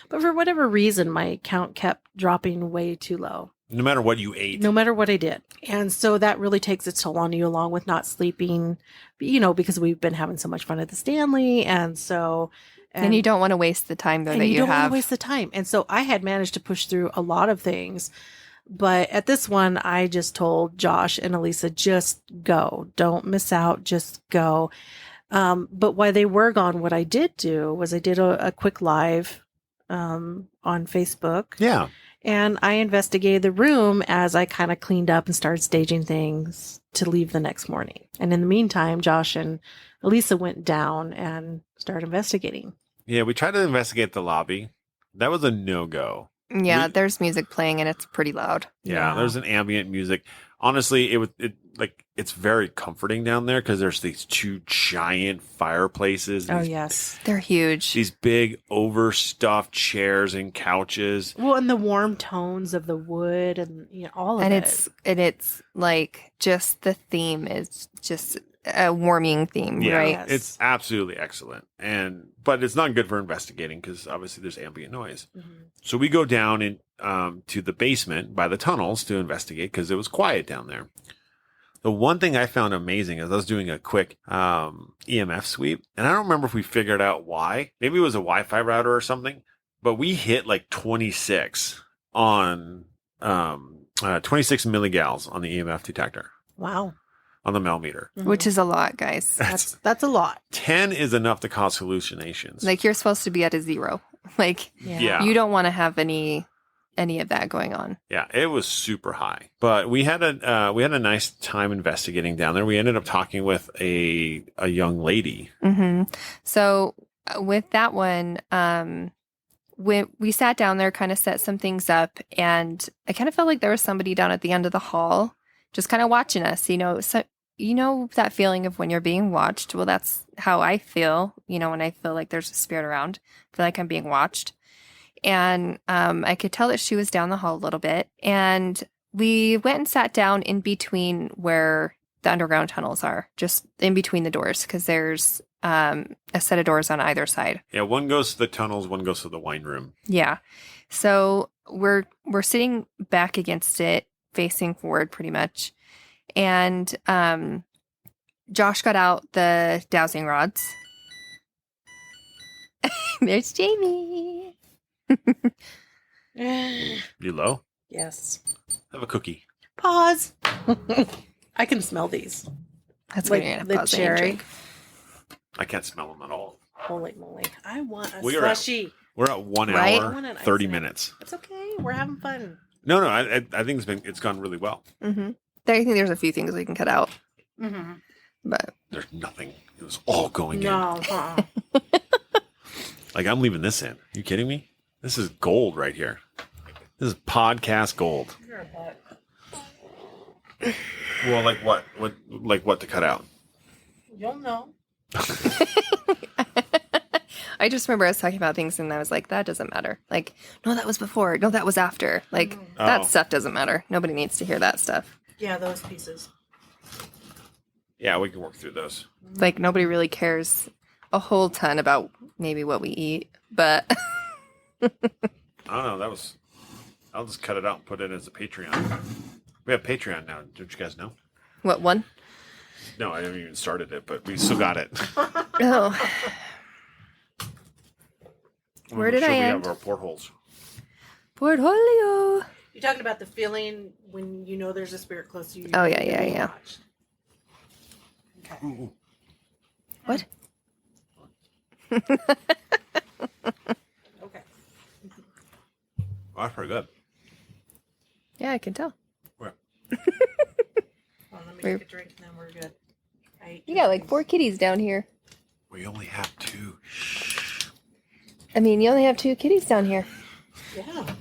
But for whatever reason, my count kept dropping way too low. No matter what you ate. No matter what I did. And so that really takes its toll on you along with not sleeping, because we've been having so much fun at the Stanley. And so... And you don't want to waste the time, though, that you don't have. Want to waste the time. And so I had managed to push through a lot of things. But at this one, I just told Josh and Elisa, just go. Don't miss out. Just go. But while they were gone, what I did do was I did a quick live on Facebook. Yeah. And I investigated the room as I kind of cleaned up and started staging things to leave the next morning. And in the meantime, Josh and Elisa went down and started investigating. Yeah, we tried to investigate the lobby. That was a no-go. Yeah, there's music playing and it's pretty loud. Yeah, there's an ambient music. Honestly, it's very comforting down there because there's these two giant fireplaces. Oh, yes. They're huge. These big overstuffed chairs and couches. Well, and the warm tones of the wood and all of it. And it's like just the theme is just a warming theme, right? Yes. It's absolutely excellent. But it's not good for investigating because obviously there's ambient noise. Mm-hmm. So we go down to the basement by the tunnels to investigate because it was quiet down there. The one thing I found amazing is I was doing a quick EMF sweep, and I don't remember if we figured out why. Maybe it was a Wi-Fi router or something, but we hit like 26 on 26 milligals on the EMF detector. Wow. On the millimeter. Mm-hmm. Which is a lot, guys. That's a lot. 10 is enough to cause hallucinations. Like you're supposed to be at a 0. Like yeah. you don't want to have any any of that going on. Yeah, it was super high, but we had a nice time investigating down there. We ended up talking with a young lady. Mm-hmm. So with that one, we sat down there, kind of set some things up, and I kind of felt like there was somebody down at the end of the hall just kind of watching us, so that feeling of when you're being watched. Well, that's how I feel, when I feel like there's a spirit around. I feel like I'm being watched. And I could tell that she was down the hall a little bit. And we went and sat down in between where the underground tunnels are, just in between the doors, because there's a set of doors on either side. Yeah, one goes to the tunnels, one goes to the wine room. Yeah. So we're sitting back against it, facing forward pretty much. And Josh got out the dowsing rods. There's Jamie. You low? Yes. Have a cookie. Pause. I can smell these. That's Like what you're going the to pause and cherry. drink. I can't smell them at all. Holy moly. I want a We are at- slushy. We're at 1 Right? I hour, want an 30 ice minutes. It's okay. We're having fun. No, I think it's gone really well. Mm-hmm. I think there's a few things we can cut out, Mm-hmm. but There's nothing. It was all going No. in. Like, I'm leaving this in. Are you kidding me? This is gold right here. This is podcast gold. You're a butt. Well, like what? What to cut out? You'll know. I just remember us talking about things and I was like, that doesn't matter. Like, no, that was before. No, that was after. Like, that Oh. stuff doesn't matter. Nobody needs to hear that stuff. Yeah, those pieces. Yeah, we can work through those. Like, nobody really cares a whole ton about maybe what we eat, but I don't know. I'll just cut it out and put it as a Patreon. We have Patreon now. Don't you guys know? what one? No, I haven't even started it, but we still got it. Oh, Where did I We end? have our portholes. portfolio. You're talking about the feeling when you know there's a spirit close to you. Oh, yeah, you're yeah, being yeah. watched. Okay. Ooh. What? Okay. Oh, that's pretty good. Yeah, I can tell. Where? Well, let me We're- take a drink and then we're good. I ate You got like these. 4 kitties down here. We only have 2. I mean, you only have 2 kitties down here. Yeah.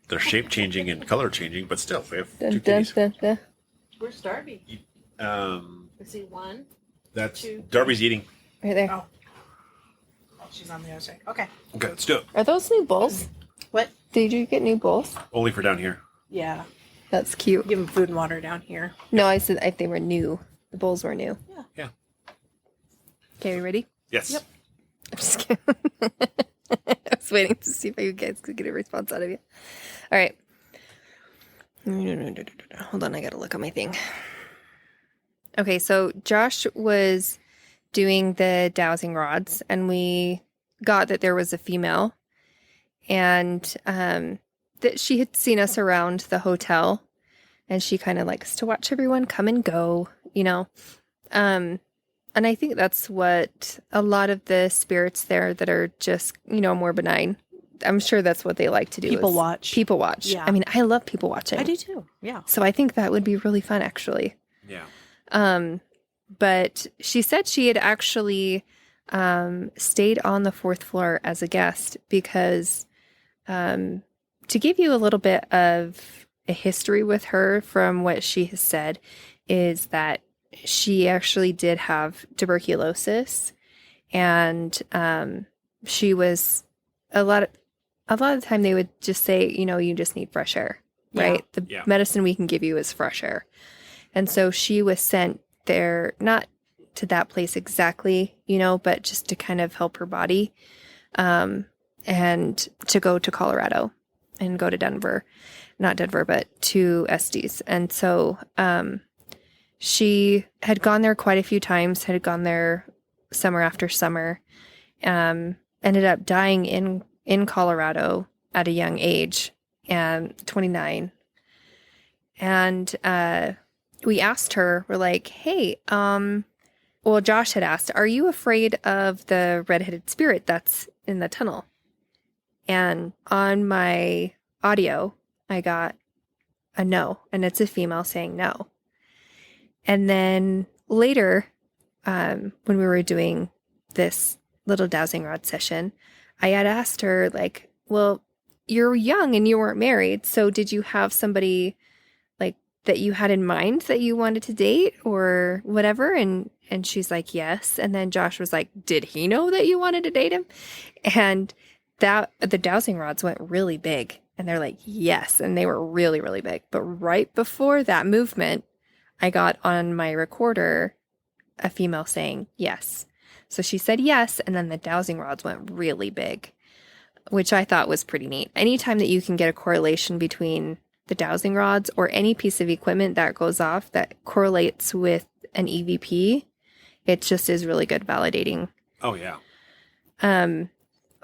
They're shape changing and color changing, but still, we have Dun, 2 dun, kitties. dun, dun. Where's Darby? Let's see, one. That's 2. Darby's eating. Right there. Oh. Oh, she's on the other side. Okay. Okay, let's do it. Are those new bowls? What? Did you get new bowls? Only for down here. Yeah. That's cute. Give them food and water down here. No, I said if they were new. The bowls were new. Yeah. Okay, you ready? Yes. Yep. I'm just kidding. I was waiting to see if you guys could get a response out of you. All right. Hold on, I gotta look at my thing. Okay, so Josh was doing the dowsing rods, and we got that there was a female, and that she had seen us around the hotel, and she kind of likes to watch everyone come and go, and I think that's what a lot of the spirits there that are just, more benign. I'm sure that's what they like to do. People is watch. People watch. Yeah. I mean, I love people watching. I do too. Yeah. So I think that would be really fun, actually. Yeah. But she said she had actually stayed on the 4th floor as a guest because to give you a little bit of a history with her from what she has said is that she actually did have tuberculosis, and she was a lot of the time they would just say, you just need fresh air, right? The Yeah. medicine we can give you is fresh air. And so she was sent there, not to that place exactly, but just to kind of help her body, and to go to Colorado and go to Denver, not Denver, but to Estes. And so, she had gone there quite a few times, had gone there summer after summer, ended up dying in Colorado at a young age, 29. And we asked her, we're like, hey, well, Josh had asked, are you afraid of the redheaded spirit that's in the tunnel? And on my audio, I got a no, and it's a female saying no. And then later, when we were doing this little dowsing rod session, I had asked her, like, well, you're young and you weren't married, so did you have somebody like that you had in mind that you wanted to date or whatever? And she's like, yes. And then Josh was like, did he know that you wanted to date him? And that the dowsing rods went really big. And they're like, yes. And they were really, really big. But right before that movement, I got on my recorder a female saying yes. So she said yes. And then the dowsing rods went really big, which I thought was pretty neat. Anytime that you can get a correlation between the dowsing rods or any piece of equipment that goes off that correlates with an EVP, it just is really good validating. Oh, yeah.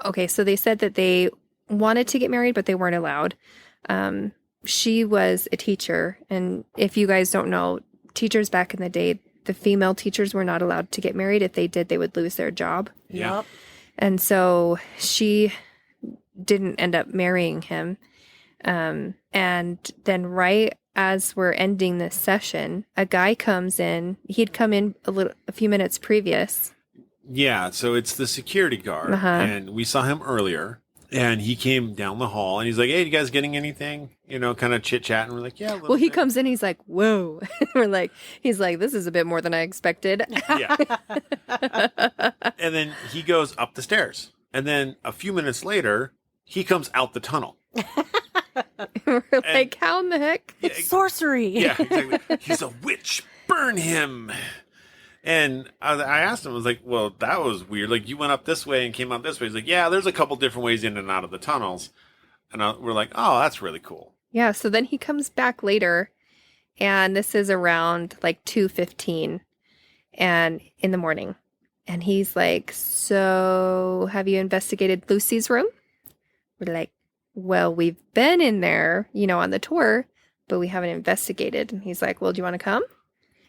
Okay, so they said that they wanted to get married, but they weren't allowed. She was a teacher, and if you guys don't know, teachers back in the day, the female teachers were not allowed to get married. If they did, they would lose their job. Yeah. Yep. And so she didn't end up marrying him. And then right as we're ending this session, a guy comes in. He'd come in a few minutes previous. Yeah, so it's the security guard, and we saw him earlier, and he came down the hall, and he's like, hey, you guys getting anything? You know, kind of chit-chatting. We're like, yeah, a little Well, he bit. comes in, he's like, whoa. He's like, this is a bit more than I expected. Yeah. And then he goes up the stairs, and then a few minutes later, he comes out the tunnel. We're like, how in the heck? Yeah, Sorcery. yeah, exactly. He's a witch. Burn him. And I asked him, I was like, well, that was weird. Like, you went up this way and came out this way. He's like, yeah, there's a couple different ways in and out of the tunnels. And we're like, oh, that's really cool. Yeah, so then he comes back later, and this is around like 2:15 and in the morning. And he's like, so have you investigated Lucy's room? We're like, well, we've been in there, on the tour, but we haven't investigated. And he's like, well, do you want to come?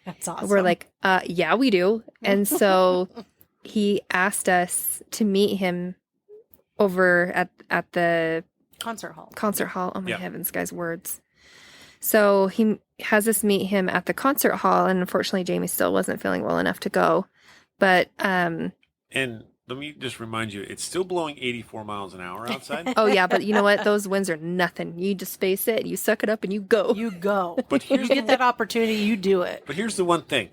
That's awesome. We're like, yeah, we do. And so he asked us to meet him over at the concert hall. Oh my Yeah. heavens, guys, words. So he has us meet him at the concert hall, and unfortunately Jamie still wasn't feeling well enough to go. But And let me just remind you, it's still blowing 84 miles an hour outside. oh yeah, but you know what? Those winds are nothing. You just face it, you suck it up, and you go. You go. But You here's get that opportunity, you do it. But here's the one thing.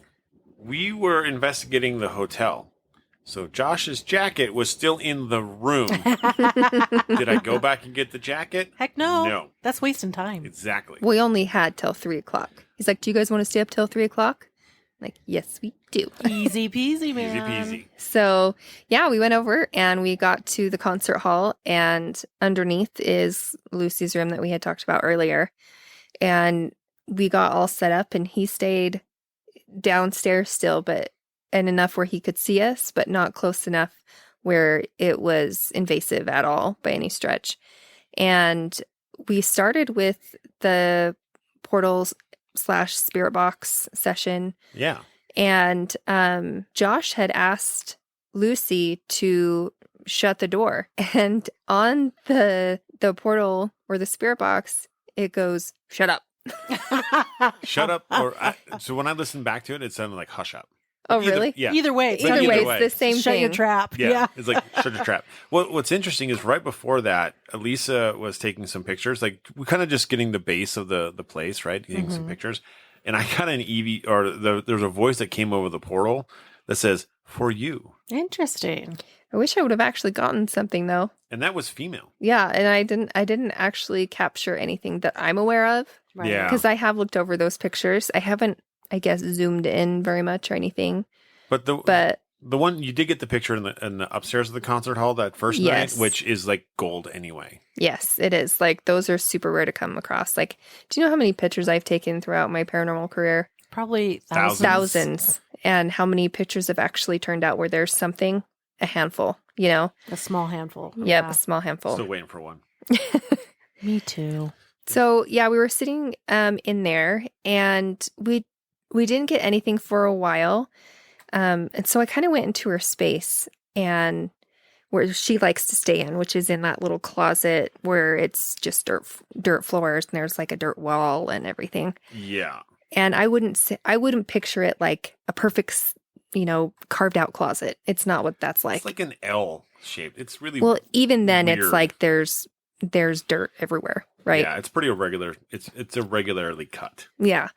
We were investigating the hotel. So Josh's jacket was still in the room. Did I go back and get the jacket? Heck no. No. That's wasting time. Exactly. We only had till 3:00. He's like, do you guys want to stay up till 3:00? Like, yes, we do. Easy peasy, man. Easy peasy. So, yeah, we went over and we got to the concert hall, and underneath is Lucy's room that we had talked about earlier. And we got all set up, and he stayed downstairs still, and enough where he could see us, but not close enough where it was invasive at all by any stretch. And we started with the portals / spirit box session. Yeah. And Josh had asked Lucy to shut the door. And on the portal or the spirit box, it goes, shut up. Shut up. So when I listened back to it, it sounded like hush up. Oh, really? Yeah. Either way, it's Either not way, either it's the same Shut thing. your trap. Yeah. It's like shut your trap. What's interesting is right before that, Elisa was taking some pictures. Like, we're kind of just getting the base of the place, right? Getting some pictures. And I got an there's a voice that came over the portal that says, for you. Interesting. I wish I would have actually gotten something though. And that was female. Yeah, and I didn't actually capture anything that I'm aware of, Right. Yeah. because I have looked over those pictures. I haven't, I guess, zoomed in very much or anything. But But the one you did get the picture in the upstairs of the concert hall that first Yes. night, which is like gold anyway. yes, it is. Like, those are super rare to come across. Like, do you know how many pictures I've taken throughout my paranormal career? Probably Thousands. Thousands. And how many pictures have actually turned out where there's something? A handful, A small handful. Yep, Yeah. a small handful. Still waiting for one. Me too. So yeah, we were sitting in there, and we didn't get anything for a while, and so I kind of went into her space, and where she likes to stay in, which is in that little closet where it's just dirt floors and there's like a dirt wall and everything. Yeah. And I wouldn't picture it like a perfect, carved out closet. It's not what that's like. It's like an L shape. It's really Well, even then weird. it's like there's dirt everywhere, right? Yeah, it's pretty irregular. It's irregularly cut. Yeah.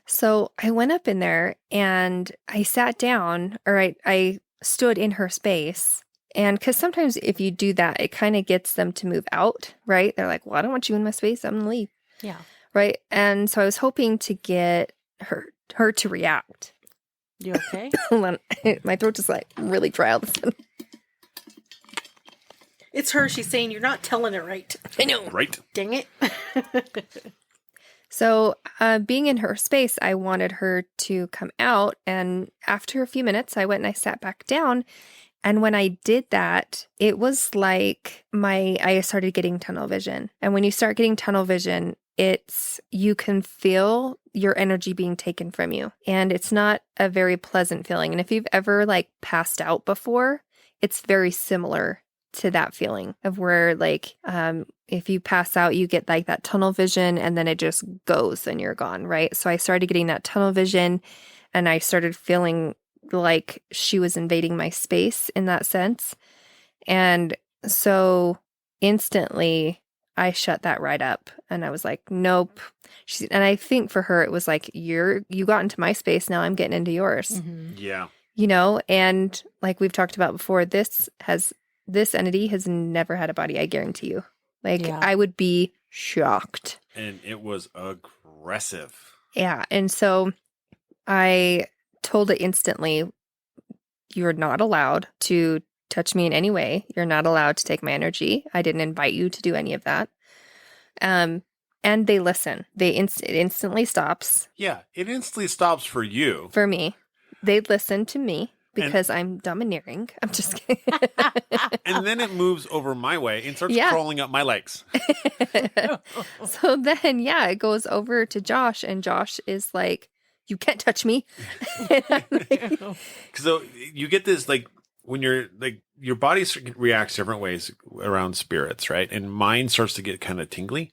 So I went up in there and I sat down, or I stood in her space. And because sometimes if you do that, it kind of gets them to move out, right? They're like, well, I don't want you in my space. I'm going to leave. Yeah. Right. And so I was hoping to get her to react. You okay? Hold on. My throat is like really dry all of a sudden. It's her. She's saying you're not telling it right. I know. Right? Dang it. So being in her space, I wanted her to come out. And after a few minutes, I went and I sat back down. And when I did that, it was like I started getting tunnel vision. And when you start getting tunnel vision, you can feel your energy being taken from you. And it's not a very pleasant feeling. And if you've ever like passed out before, it's very similar to that feeling of where like, if you pass out, you get like that tunnel vision and then it just goes and you're gone, right? So I started getting that tunnel vision and I started feeling like she was invading my space in that sense. And so instantly I shut that right up and I was like, nope. And I think for her, it was like, you got into my space. Now I'm getting into yours, Mm-hmm. Yeah. and like we've talked about before, this entity has never had a body. I guarantee you. Like Yeah. I would be shocked. And it was aggressive. Yeah. And so I told it instantly, you're not allowed to touch me in any way. You're not allowed to take my energy. I didn't invite you to do any of that. And they listen. It instantly stops. Yeah. It instantly stops for you. For me. They listen to me because I'm domineering. I'm just kidding. And then it moves over my way and starts Yeah. crawling up my legs. So then, it goes over to Josh and Josh is like, you can't touch me. And I'm like, So you get this, like, when you're like, your body reacts different ways around spirits, right? And mine starts to get kind of tingly.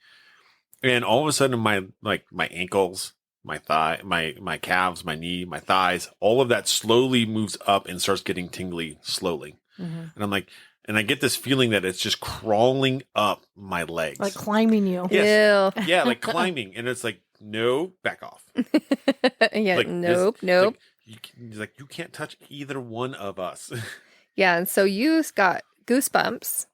And all of a sudden my ankles, my thigh, my calves, my knee, my thighs, all of that slowly moves up and starts getting tingly slowly. Mm-hmm. And I'm like, and I get this feeling that it's just crawling up my legs. Like climbing you. Yes. ew. Yeah, like climbing. And it's like, no, back off. Yeah, Like, nope. He's like, you can't touch either one of us. Yeah, and so you got goosebumps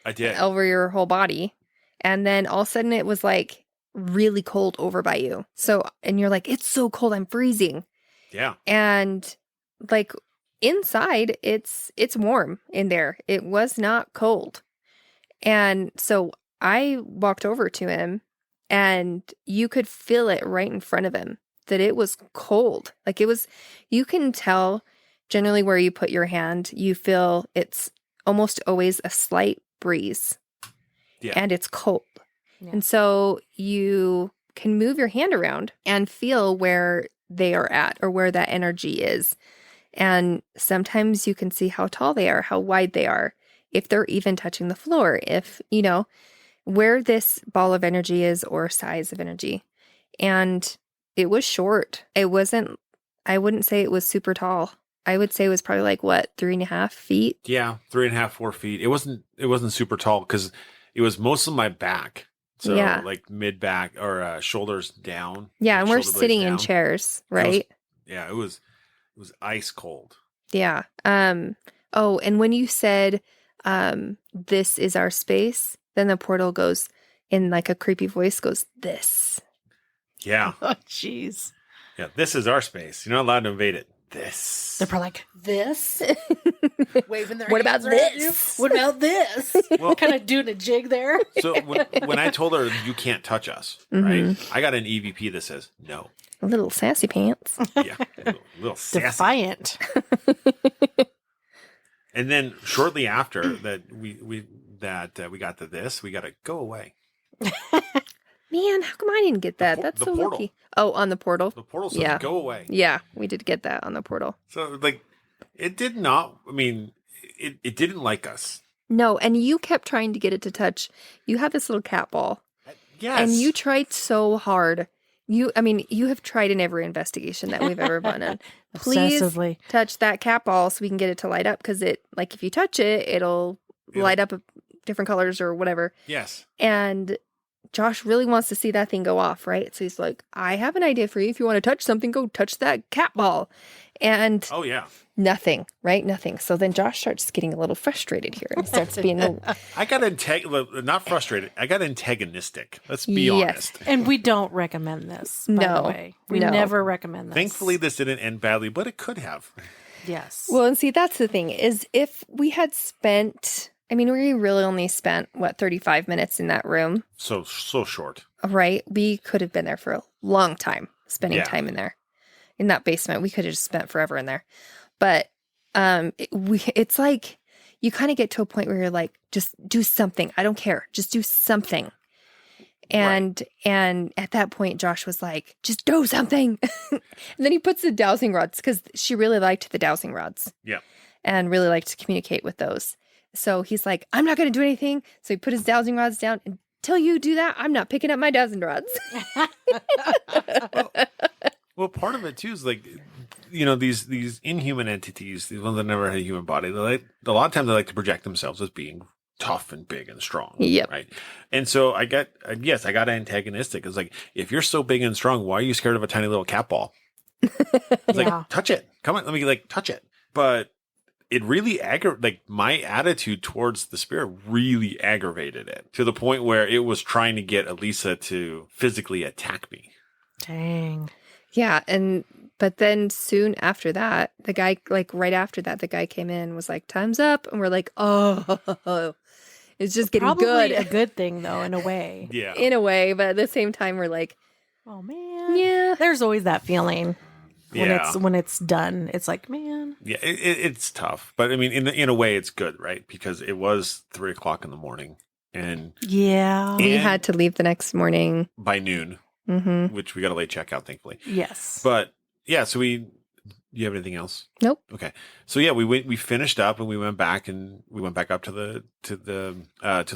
I did. over your whole body. And then all of a sudden it was like really cold over by you. So, and you're like, it's so cold, I'm freezing. Yeah. And like inside, it's warm in there. It was not cold. And so I walked over to him and you could feel it right in front of him that it was cold. Like it was, you can tell generally where you put your hand, you feel it's almost always a slight breeze. Yeah. And it's cold. Yeah. And so you can move your hand around and feel where they are at or where that energy is. And sometimes you can see how tall they are, how wide they are, if they're even touching the floor, if, where this ball of energy is or size of energy. And it was short. I wouldn't say it was super tall. I would say it was probably like 3.5 feet. Yeah. 3.5, 4 feet. It wasn't super tall because it was most of my back. So Yeah. like mid back or shoulders down. Yeah. like And we're shoulder blades sitting in down. chairs, right? Yeah. It was ice cold. Yeah. Oh, and when you said, this is our space, then the portal goes in like a creepy voice goes, this. Yeah. Oh, jeez. Yeah. This is our space. You're not allowed to invade it. This. They're probably like, this? Waving their What hands about around this? you. What about this? Well, Kind of doing a jig there. so when I told her you can't touch us, right? I got an EVP that says no. A little sassy pants. Yeah. A little sassy. Defiant. And then shortly after that, we got to this, we got to go away. Man, how come I didn't get that? That's the so portal. lucky. Oh, on the portal? The portal says Yeah. go away. Yeah, we did get that on the portal. So like, it did not. I mean, it didn't like us. No, and you kept trying to get it to touch. You have this little cat ball. Yes. And you tried so hard. You have tried in every investigation that we've ever been in. Please Obsessively. touch that cat ball so we can get it to light up, because if you touch it, it'll light up different colors or whatever. Yes. And Josh really wants to see that thing go off, right? So he's like, I have an idea for you. If you want to touch something, go touch that cat ball. And oh yeah, nothing, right? Nothing. So then Josh starts getting a little frustrated here and starts being I got not frustrated. I got antagonistic. Let's be honest. And we don't recommend this, by the way. We never recommend this. Thankfully, this didn't end badly, but it could have. Yes. Well, and see, that's the thing, is if we had spent, we really only spent, 35 minutes in that room. So short. Right? We could have been there for a long time, spending time in there. In that basement. We could have just spent forever in there. But it's like you kind of get to a point where you're like, just do something. I don't care. Just do something. And at that point, Josh was like, just do something. And then he puts the dowsing rods, because she really liked the dowsing rods. Yeah. And really liked to communicate with those. So he's like, I'm not going to do anything. So he put his dowsing rods down. Until you do that, I'm not picking up my dowsing rods. Well, part of it too is like, these inhuman entities, these ones that never had a human body. A lot of times they like to project themselves as being tough and big and strong. Yep. Right. And so I got antagonistic. It's like, if you're so big and strong, why are you scared of a tiny little cat ball? It's like, touch it. Come on, let me touch it. But it really my attitude towards the spirit really aggravated it, to the point where it was trying to get Elisa to physically attack me. Dang. Yeah, but then soon after that, the guy, right after that, the guy came in and was like, time's up. And we're like, oh, it's just getting Probably good. a good thing, though, in a way. Yeah. In a way, but at the same time, we're like, oh, man. Yeah. There's always that feeling when it's done. It's like, man. Yeah, it's tough. But in a way, it's good, right? Because it was 3:00 in the morning. And we had to leave the next morning by noon. Mm-hmm. Which we got a late checkout, thankfully. Yes. But yeah, so do you have anything else? Nope. Okay. So yeah, we finished up and we went back up to the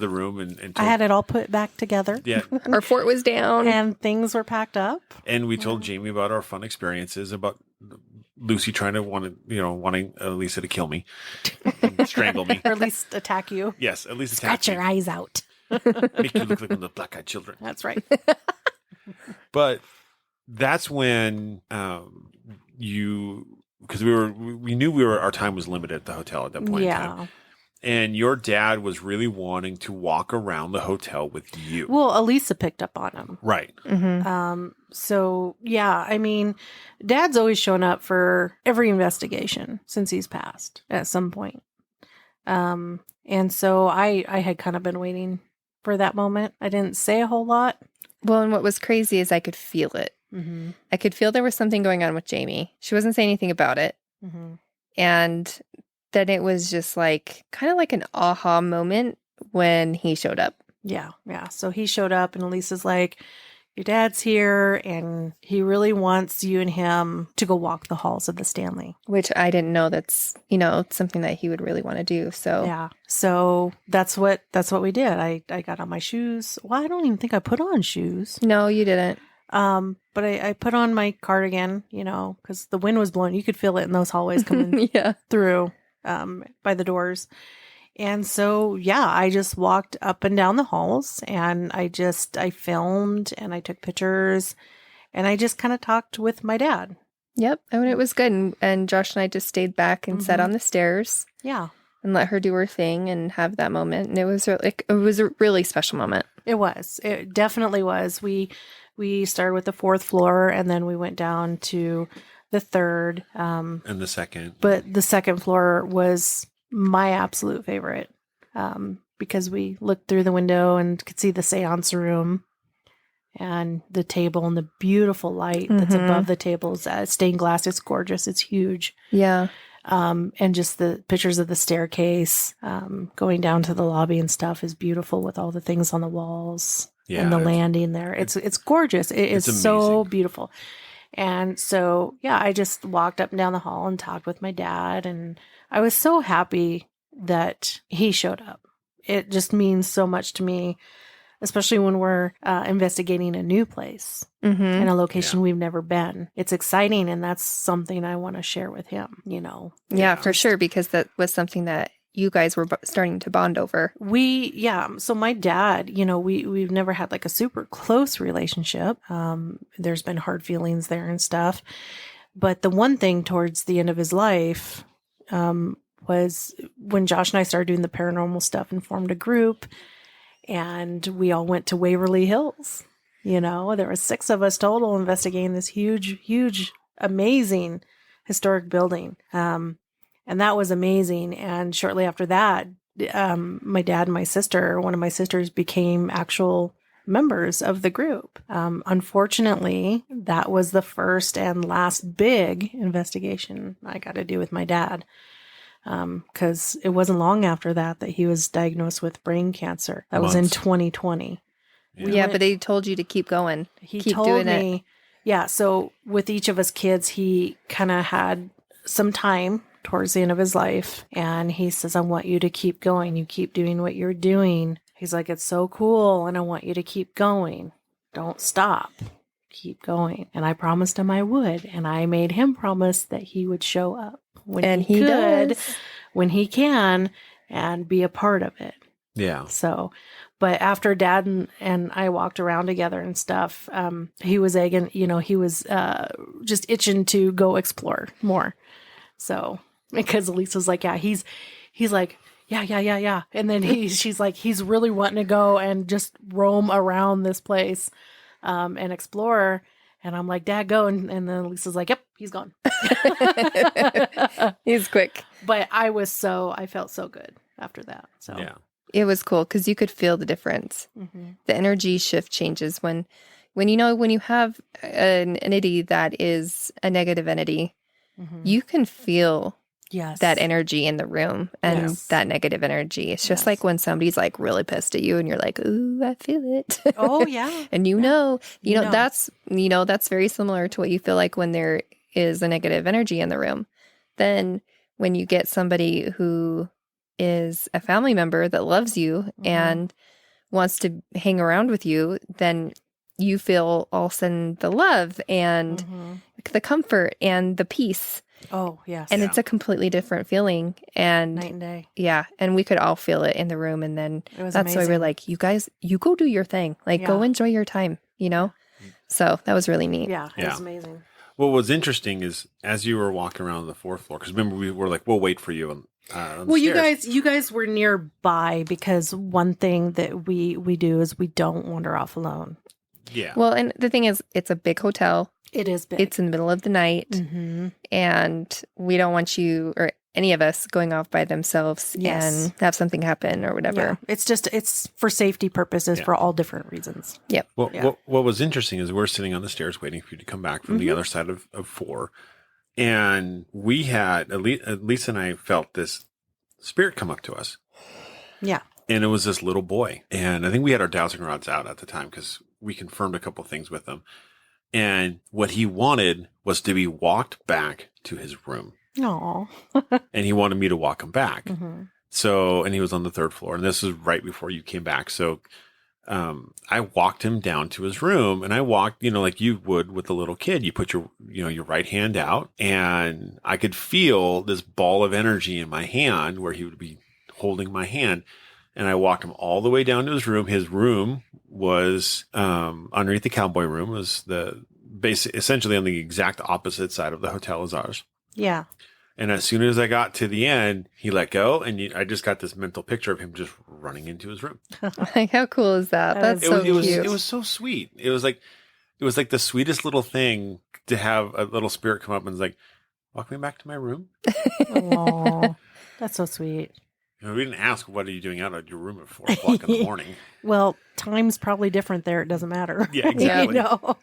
room and I had it all put back together. Yeah. Our fort was down and things were packed up. And we told Jamie about our fun experiences, about Lucy wanting Lisa to kill me, and strangle me, or at least attack you. Yes, at least attack Scratch your eyes out. Make you look like one of the black-eyed children. That's right. But that's when because we knew our time was limited at the hotel at that point in time. And your dad was really wanting to walk around the hotel with you. Well, Elisa picked up on him. Right. Mm-hmm. So yeah, Dad's always shown up for every investigation since he's passed at some point. And so I had kind of been waiting for that moment. I didn't say a whole lot. Well, and what was crazy is I could feel it. Mm-hmm. I could feel there was something going on with Jamie. She wasn't saying anything about it. Mm-hmm. And then it was just kind of like an aha moment when he showed up. Yeah. Yeah. So he showed up and Elisa's like, your dad's here and he really wants you and him to go walk the halls of the Stanley. Which I didn't know that's, something that he would really want to do. So yeah. So that's what we did. I got on my shoes. Well, I don't even think I put on shoes. No, you didn't. But I put on my cardigan, because the wind was blowing. You could feel it in those hallways coming through by the doors. And so, yeah, I just walked up and down the halls and I filmed and I took pictures and I just kind of talked with my dad. Yep. And it was good. And Josh and I just stayed back and sat on the stairs. Yeah. And let her do her thing and have that moment. And it was a really special moment. It was. It definitely was. We started with the 4th floor and then we went down to the 3rd. And the 2nd. But the 2nd floor was my absolute favorite, because we looked through the window and could see the seance room and the table and the beautiful light that's above the tables. Stained glass. It's gorgeous. It's huge. Yeah. And just the pictures of the staircase, going down to the lobby and stuff is beautiful with all the things on the walls and the landing there. It's gorgeous. It is so beautiful. And so, yeah, I just walked up and down the hall and talked with my dad and I was so happy that he showed up. It just means so much to me, especially when we're investigating a new place Mm-hmm. in a location we've never been. It's exciting, and that's something I want to share with him, you know. Yeah, for sure, because that was something that you guys were starting to bond over. So my dad, you know, we've never had like a super close relationship. There's been hard feelings there and stuff. But the one thing towards the end of his life was when Josh and I started doing the paranormal stuff and formed a group, and we all went to Waverly Hills. You know, there were 6 of us total investigating this huge, amazing historic building. And that was amazing. And shortly after that, my dad and my sister, one of my sisters, became actual members of the group. Unfortunately, that was the first and last big investigation I got to do with my dad. Because it wasn't long after that he was diagnosed with brain cancer. That was in 2020. Yeah, but they told you to keep going. He keep told doing me, it. yeah. So with each of us kids, he kind of had some time towards the end of his life, and he says, "I want you to keep going. You keep doing what you're doing." He's like, "It's so cool, and I want you to keep going. Don't stop. Keep going." And I promised him I would, and I made him promise that he would show up when he could, does. when he can, and be a part of it. Yeah. So, but after Dad and I walked around together and stuff, he was egging, you know, he was just itching to go explore more. So, because Elise was like, yeah, he's like, yeah. And then she's like, he's really wanting to go and just roam around this place and explore. And I'm like, Dad, go. And then Lisa's like, yep, he's gone. He's quick. But I felt so good after that. So, Yeah. It was cool because you could feel the difference. mm-hmm. The energy shift changes when you have an entity that is a negative entity, Mm-hmm. you can feel Yes. that energy in the room and Yes. that negative energy. It's just Yes. like when somebody's like really pissed at you and you're like, ooh, I feel it. Oh, yeah. And you Yeah. know, You know. that's very similar to what you feel like when there is a negative energy in the room. Then when you get somebody who is a family member that loves you Mhm. and wants to hang around with you, then you feel all of a sudden the love and Mhm. the comfort and the peace. Oh, yes. And Yeah. it's a completely different feeling. And night and day. yeah, and we could all feel it in the room. And then It was that's why we're amazing. like, you guys, you go do your thing. Like, go Yeah. enjoy your time, you know? So that was really neat. Yeah, it Yeah. was amazing. What was interesting is as you were walking around the 4th floor, because remember we were like, we'll wait for you on the Well, stairs. you guys were nearby because one thing that we do is we don't wander off alone. Yeah. Well, and the thing is, it's a big hotel. It is big. It's in the middle of the night. Mm-hmm. And we don't want you or any of us going off by themselves Yes. and have something happen or whatever. Yeah. It's for safety purposes Yeah. for all different reasons. Well, Yeah. what was interesting is we're sitting on the stairs waiting for you to come back from the Mhm. other side of 4. And we had, Lisa and I felt this spirit come up to us. Yeah. And it was this little boy. And I think we had our dowsing rods out at the time because we confirmed a couple things with him. And what he wanted was to be walked back to his room. Aw. And he wanted me to walk him back. Mm-hmm. So, and he was on the 3rd floor. And this was right before you came back. So I walked him down to his room, and I walked, like you would with a little kid. You put your right hand out, and I could feel this ball of energy in my hand where he would be holding my hand. And I walked him all the way down to his room. His room was underneath the cowboy room. It was essentially on the exact opposite side of the hotel as ours. Yeah. And as soon as I got to the end, he let go, and I just got this mental picture of him just running into his room. Like, how cool is that? That That's is- so it was cute. it was so sweet. It was like the sweetest little thing to have a little spirit come up and was like, walk me back to my room. Aw. That's so sweet. We didn't ask, what are you doing out of your room at 4:00 in the morning? Well, time's probably different there. It doesn't matter. Yeah, exactly. You know?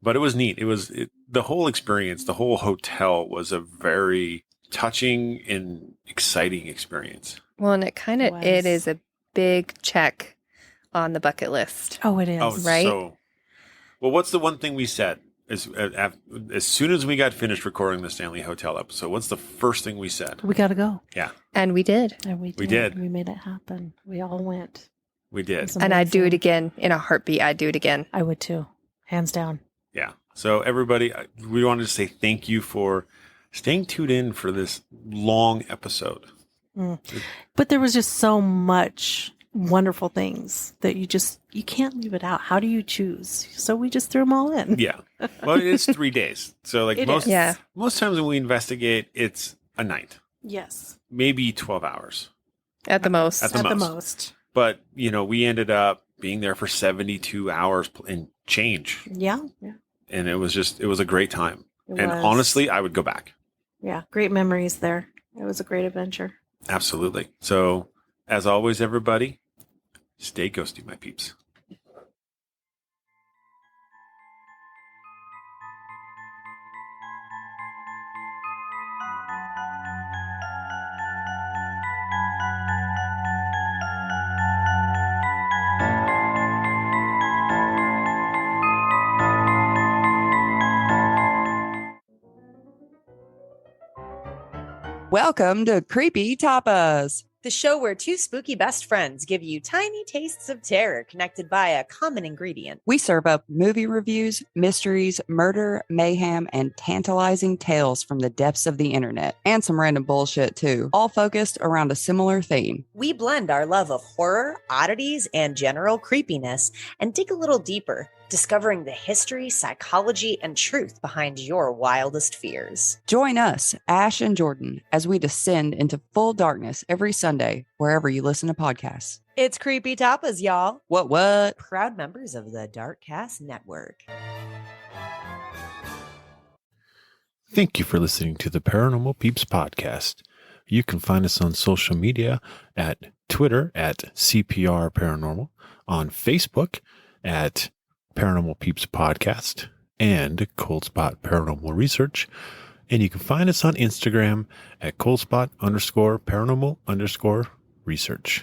But it was neat. The whole experience, the whole hotel was a very touching and exciting experience. Well, and it was. is a big check on the bucket list. Oh, it is. Right? Well, what's the one thing we said? as soon as we got finished recording the Stanley Hotel episode, what's the first thing we said? We got to go. Yeah. And we did. And we We did. We made it happen. We all went. We did. It's And I'd do it amazing. again in a heartbeat. I'd do it again. I would too. Hands down. Yeah. So everybody, we wanted to say thank you for staying tuned in for this long episode. But there was just so much wonderful things that you can't leave it out. How do you choose? So we just threw them all in. Yeah. Well, it's 3 days. So like It most, is. Yeah. most times when we investigate, it's a night, Yes. maybe 12 hours. At the most. At the most. But, we ended up being there for 72 hours and change. Yeah. Yeah. And it was a great time. It And was. honestly, I would go back. Yeah. Great memories there. It was a great adventure. Absolutely. So as always, everybody, stay ghosty, my peeps. Welcome to Creepy Tapas. The show where two spooky best friends give you tiny tastes of terror connected by a common ingredient. We serve up movie reviews, mysteries, murder, mayhem, and tantalizing tales from the depths of the internet, and some random bullshit too, all focused around a similar theme. We blend our love of horror, oddities, and general creepiness and dig a little deeper, discovering the history, psychology, and truth behind your wildest fears. Join us, Ash and Jordan, as we descend into full darkness every Sunday, wherever you listen to podcasts. It's Creepy Tapas, y'all. What? Proud members of the Darkcast Network. Thank you for listening to the Paranormal Peeps podcast. You can find us on social media at Twitter at CPR Paranormal, on Facebook at Paranormal Peeps Podcast and Cold Spot Paranormal Research. And you can find us on Instagram at coldspot_paranormal_research.